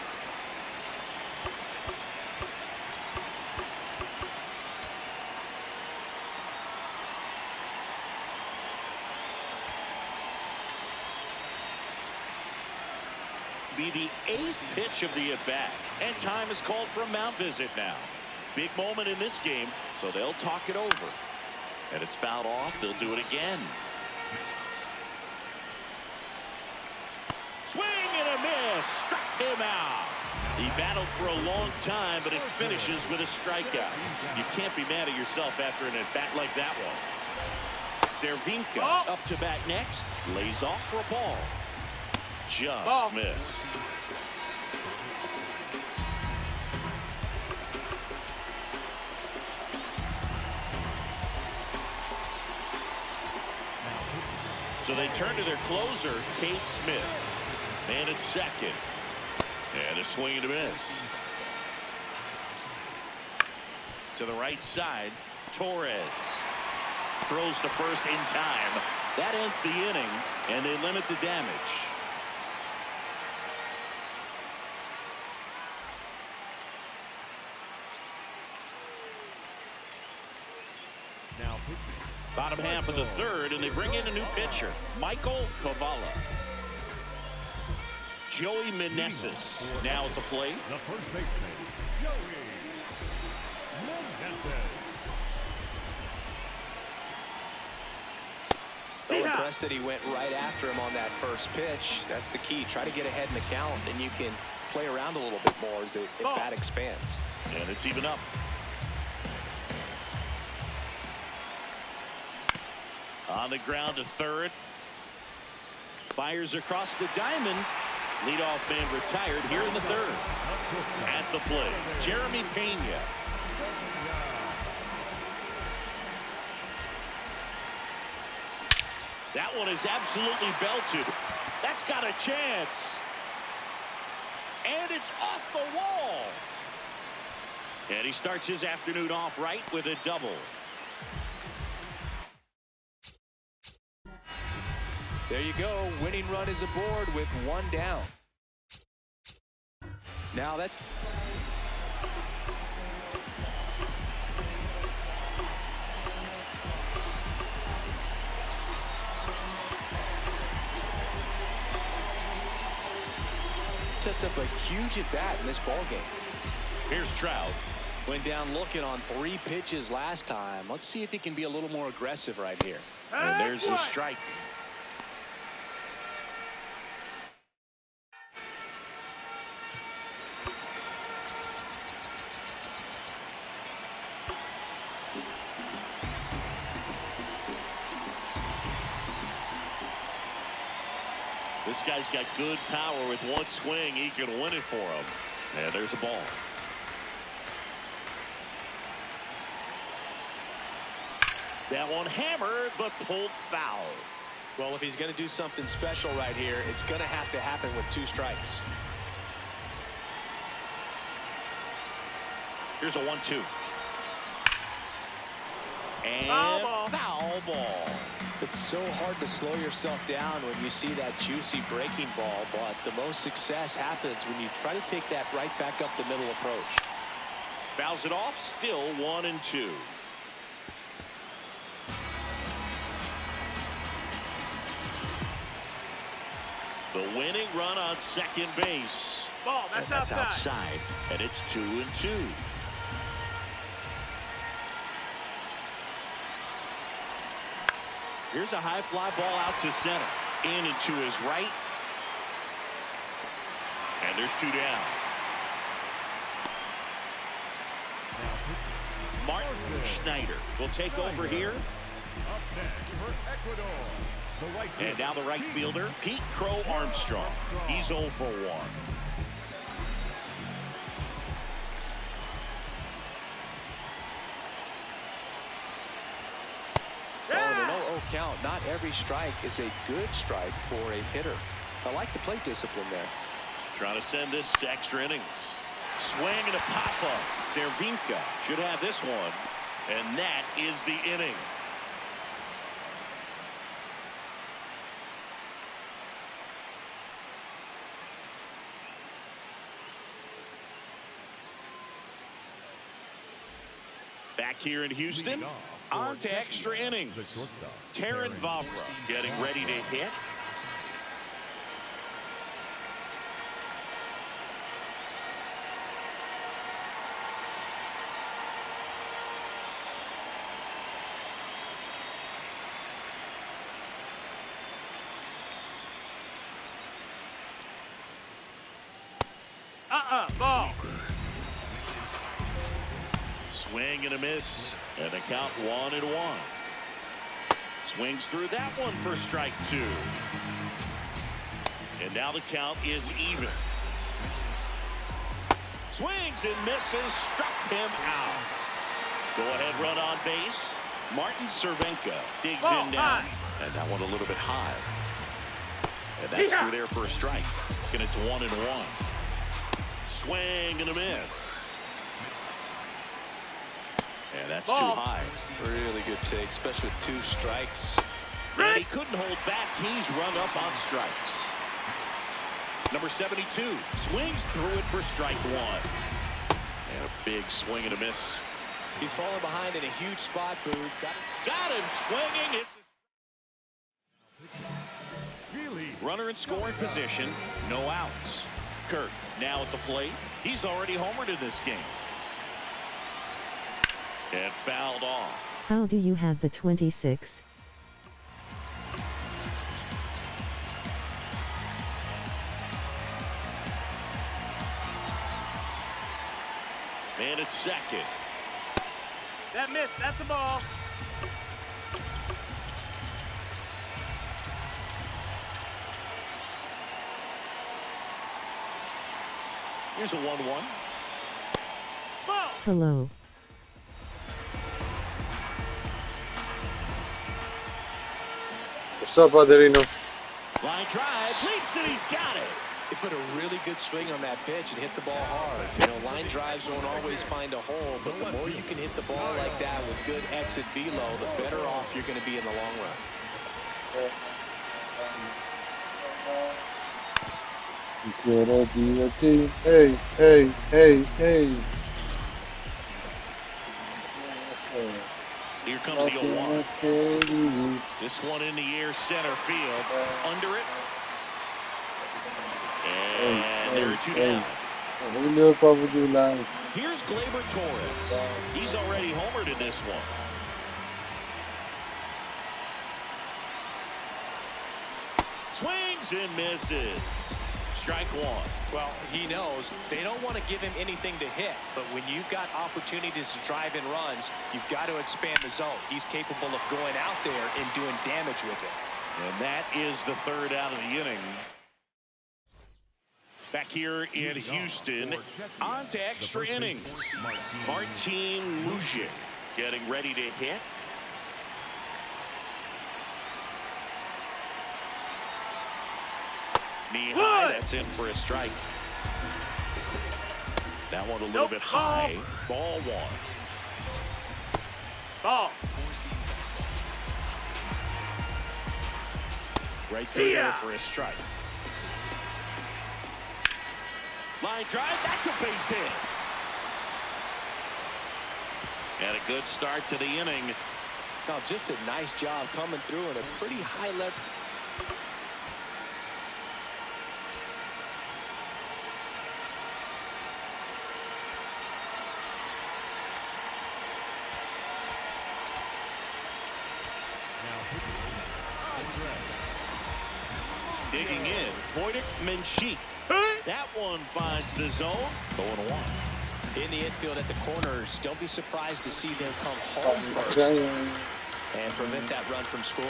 Speaker 1: be the 8th pitch of the at-bat. And time is called for a mound visit now. Big moment in this game, so they'll talk it over. And it's fouled off. They'll do it again. Swing and a miss. Struck him out. He battled for a long time, but it finishes with a strikeout. You can't be mad at yourself after an at-bat like that one. Cervinka up to bat next. Lays off for a ball. Just missed. So they turn to their closer, Kate Smith. Man at second. And a swing and a miss. To the right side, Torres. Throws to first in time. That ends the inning, and they limit the damage.
Speaker 3: Now,
Speaker 1: Bottom half of the third, and they bring in a new pitcher, Michael Kavala. Joey Meneses now at the plate.
Speaker 3: the first baseman, Joey Meneses.
Speaker 2: So impressed that he went right after him on that first pitch. That's the key. Try to get ahead in the count, and you can play around a little bit more as the bat expands.
Speaker 1: And it's even up. On the ground to third. Fires across the diamond. Leadoff man retired here in the third. At the plate, Jeremy Pena. That one is absolutely belted. That's got a chance. And it's off the wall. And he starts his afternoon off right with a double.
Speaker 2: There you go. Winning run is aboard with one down. Now that's sets up a huge at bat in this ball game.
Speaker 1: Here's Trout.
Speaker 2: Went down looking on 3 pitches last time. Let's see if he can be a little more aggressive right here.
Speaker 1: And there's the strike. This guy's got good power. With one swing, he can win it for him. And there's a ball. That one hammered, but pulled foul.
Speaker 2: Well, if he's going to do something special right here, it's going to have to happen with 2 strikes.
Speaker 1: Here's a 1-2. And foul ball.
Speaker 2: It's so hard to slow yourself down when you see that juicy breaking ball, but the most success happens when you try to take that right back up the middle approach.
Speaker 1: Fouls it off, still 1-2. The winning run on second base.
Speaker 4: Ball, that's
Speaker 1: outside. And it's 2-2. Here's a high fly ball out to center. In and to his right. And there's 2 down. Martin Schneider will take over here.
Speaker 3: Up next for Ecuador, the right
Speaker 1: And now the right fielder, Pete Crow Armstrong. He's 0 for 1.
Speaker 2: Oh, the 0-0 count. Not every strike is a good strike for a hitter. I like the plate discipline there.
Speaker 1: Trying to send this to extra innings. Swing and a pop-up. Cervinka should have this one. And that is the inning. Back here in Houston, on to extra innings. Taron Vavra getting ready to hit.
Speaker 4: Ball.
Speaker 1: Swing and a miss. And the count 1-1. Swings through that one for strike 2. And now the count is even. Swings and misses. Struck him out. Go ahead run on base. Martin Cervenka digs in now. And that one a little bit high. And that's through there for a strike. And it's 1-1. Swing and a miss. And that's too high.
Speaker 2: Really good take, especially with 2 strikes.
Speaker 1: And he couldn't hold back. He's run up on strikes. Number 72 swings through it for strike 1. And a big swing and a miss.
Speaker 2: He's falling behind in a huge spot, Boo.
Speaker 1: Got him swinging. It's runner in scoring position. No outs. Kirk now at the plate. He's already homered in this game. And fouled off.
Speaker 6: How do you have the 26?
Speaker 1: Man at second.
Speaker 4: That missed. That's the ball.
Speaker 1: Here's a 1-1.
Speaker 4: Ball.
Speaker 6: Hello.
Speaker 7: What's up, Adelino?
Speaker 1: Line drive. Leaps and he's got it.
Speaker 2: He put a really good swing on that pitch and hit the ball hard. You know, line drives won't always find a hole, but the more you can hit the ball like that with good exit velo, the better off you're going to be in the long run.
Speaker 7: Quiero divertir. Hey, hey, hey, hey.
Speaker 1: Here comes the 0-1. This one in the air, center field. Under it. And there are 2 down. Here's Gleyber Torres. He's already homered in this one. Swings and misses. Strike 1.
Speaker 2: Well, he knows they don't want to give him anything to hit, but when you've got opportunities to drive in runs, you've got to expand the zone. He's capable of going out there and doing damage with it.
Speaker 1: And that is the 3rd out of the inning. Back here in Houston, on to extra innings. Martin Mujic getting ready to hit. Knee high, that's in for a strike. That one a little bit high. Ball 1.
Speaker 4: Ball.
Speaker 1: Right there for a strike. Line drive, that's a base hit. And a good start to the inning.
Speaker 2: Now, just a nice job coming through in a pretty high level.
Speaker 1: Digging in, Voidic Menchik. That one finds the zone. 0-1.
Speaker 2: In the infield at the corners, don't be surprised to see them come home first and prevent that run from scoring.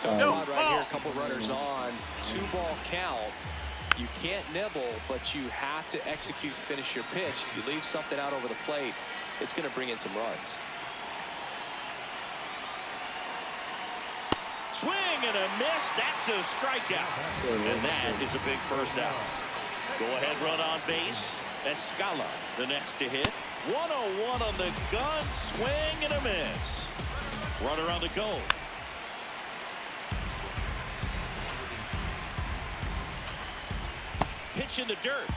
Speaker 2: Tough spot right here, a couple runners on. 2-ball count. You can't nibble, but you have to execute and finish your pitch. If you leave something out over the plate, it's going to bring in some runs.
Speaker 1: Swing and a miss. That's a strikeout. And that is a big first out. Go ahead run on base. Escala the next to hit. 1-0-1 on the gun. Swing and a miss. Runner on the go. Pitch in the dirt.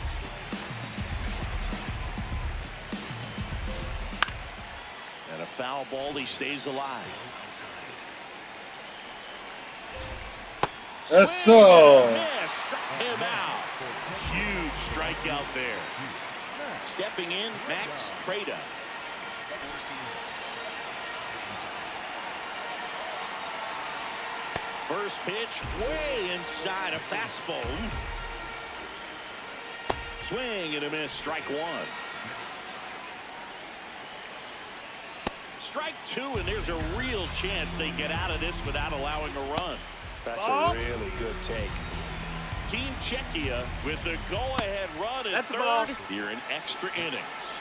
Speaker 1: And a foul ball. He stays alive.
Speaker 7: Eso.
Speaker 1: Struck him out. Huge strikeout there. Stepping in, Max Prada. First pitch way inside a fastball. Swing and a miss. Strike one. Strike two, and there's a real chance they get out of this without allowing a run.
Speaker 2: That's a really good take.
Speaker 1: Team Czechia with the go-ahead run at third here in extra innings.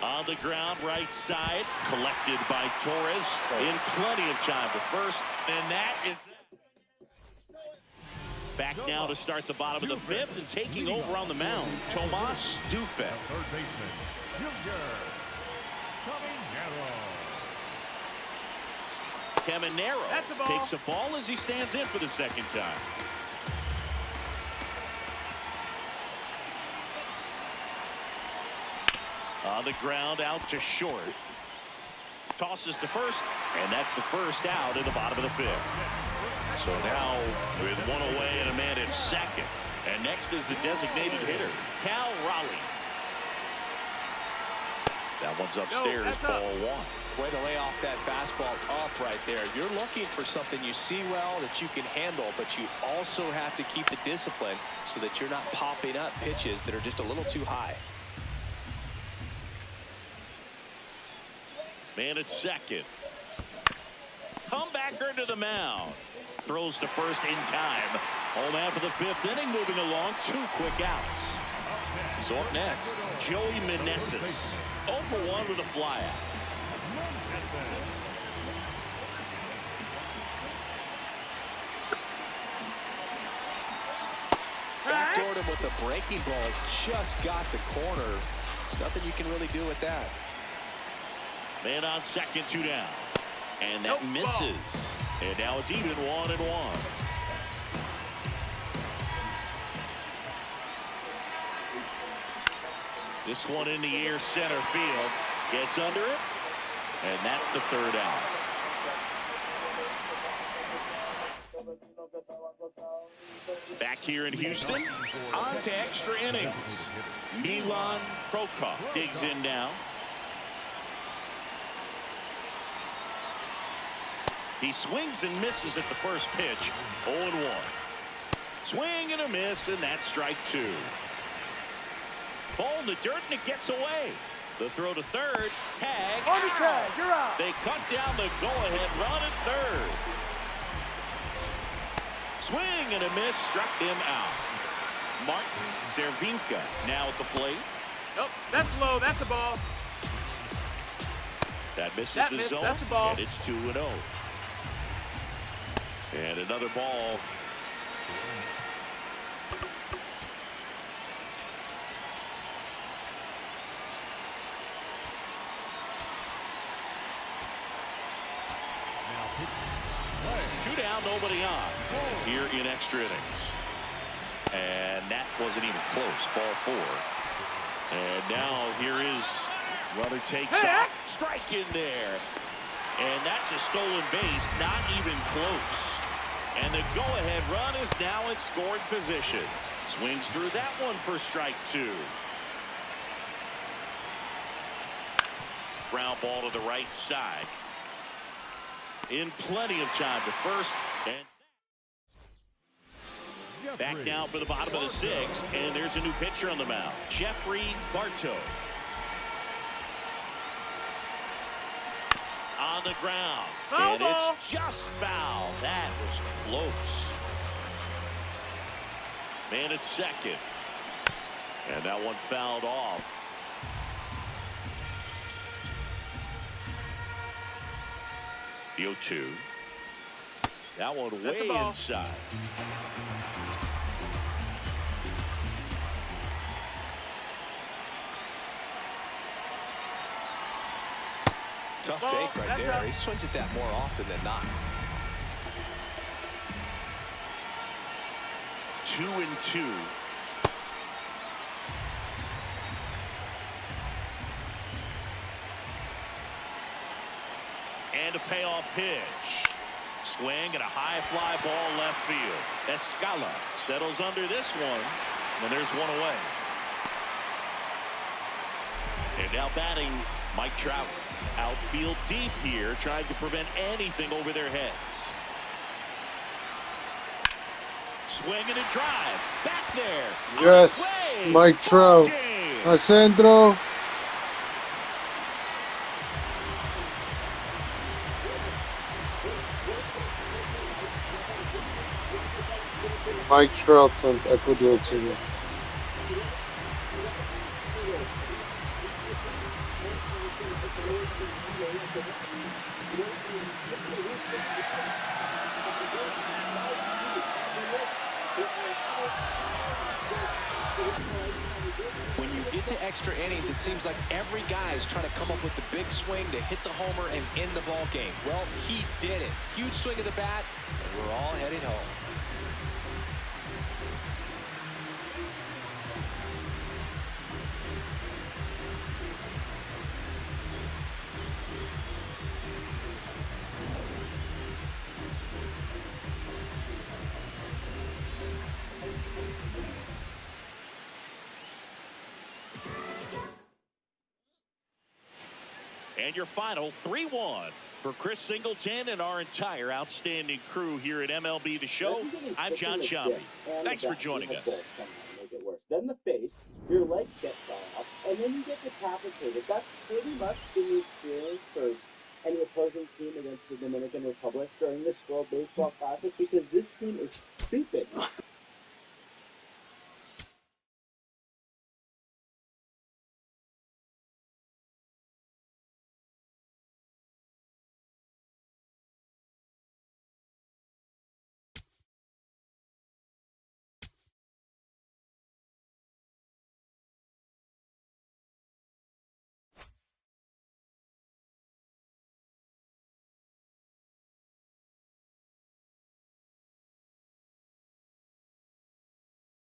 Speaker 1: On the ground, right side, collected by Torres in plenty of time to first, and that is back now to start the bottom of the fifth, and taking over on the mound, Tomas Dufek.
Speaker 3: Third baseman, Junior
Speaker 1: Caminero takes a ball as he stands in for the second time. On the ground, out to short. Tosses to first, and that's the first out in the bottom of the fifth. So now, with one away and a man at second. And next is the designated hitter, Cal Raleigh. That one's upstairs, ball one.
Speaker 2: Way to lay off that fastball up right there. You're looking for something you see well that you can handle, but you also have to keep the discipline so that you're not popping up pitches that are just a little too high.
Speaker 1: Man at second. Comebacker to the mound. Throws to first in time. Home after the fifth inning, moving along. 2 quick outs. So up next, Joey Meneses. 0 for 1 with a flyout.
Speaker 2: Backdoored him with the breaking ball. Just got the corner. There's nothing you can really do with that.
Speaker 1: Man on second, 2 down. And that misses. And now it's even 1-1. This one in the air, center field. Gets under it. And that's the third out. Back here in Houston, on to extra innings. Milan Prokop digs in now. He swings and misses at the first pitch. 0-1. Swing and a miss, and that's strike 2. Ball in the dirt, and it gets away. The throw to third. Tag.
Speaker 4: You're out.
Speaker 1: They cut down the go-ahead run at third. Swing and a miss, struck him out. Martin Cervinka now at the plate.
Speaker 4: Nope, that's low. That's a ball.
Speaker 1: That misses
Speaker 4: That
Speaker 1: the
Speaker 4: missed,
Speaker 1: zone,
Speaker 4: that's a ball.
Speaker 1: and it's 2-0. And another ball. Two down, nobody on here in extra innings. And that wasn't even close. Ball 4. And now here is runner takes off. Strike in there. And that's a stolen base. Not even close. And the go-ahead run is now in scoring position. Swings through that one for strike 2. Ground ball to the right side. In plenty of time to first. And back now for the bottom of the 6th. And there's a new pitcher on the mound. Jeffrey Bartow. On the ground.
Speaker 4: Foul
Speaker 1: and
Speaker 4: ball.
Speaker 1: It's just foul. That was close. Man at second. And that one fouled off. The 0-2. That one way inside.
Speaker 2: Tough take right there. He swings at that more often than not.
Speaker 1: 2-2. And a payoff pitch. Swing and a high fly ball left field. Escala settles under this one. And there's one away. And now batting Mike Trout. Outfield deep here, trying to prevent anything over their heads. swing and a drive. Back there.
Speaker 7: Yes, Mike Trout. Al centro. Mike Trout sends Ecuador to you.
Speaker 2: When you get to extra innings, it seems like every guy is trying to come up with the big swing to hit the homer and end the ball game. Well, he did it. Huge swing of the bat, and we're all heading home.
Speaker 1: And your final 3-1 for Chris Singleton and our entire outstanding crew here at MLB The Show. I'm John Shambi. Thanks for joining us.
Speaker 8: Make it worse. Then the face, your leg gets off, and then you get decapitated. That's pretty much been the experience for any opposing team against the Dominican Republic during this World Baseball Classic, because this team is stupid.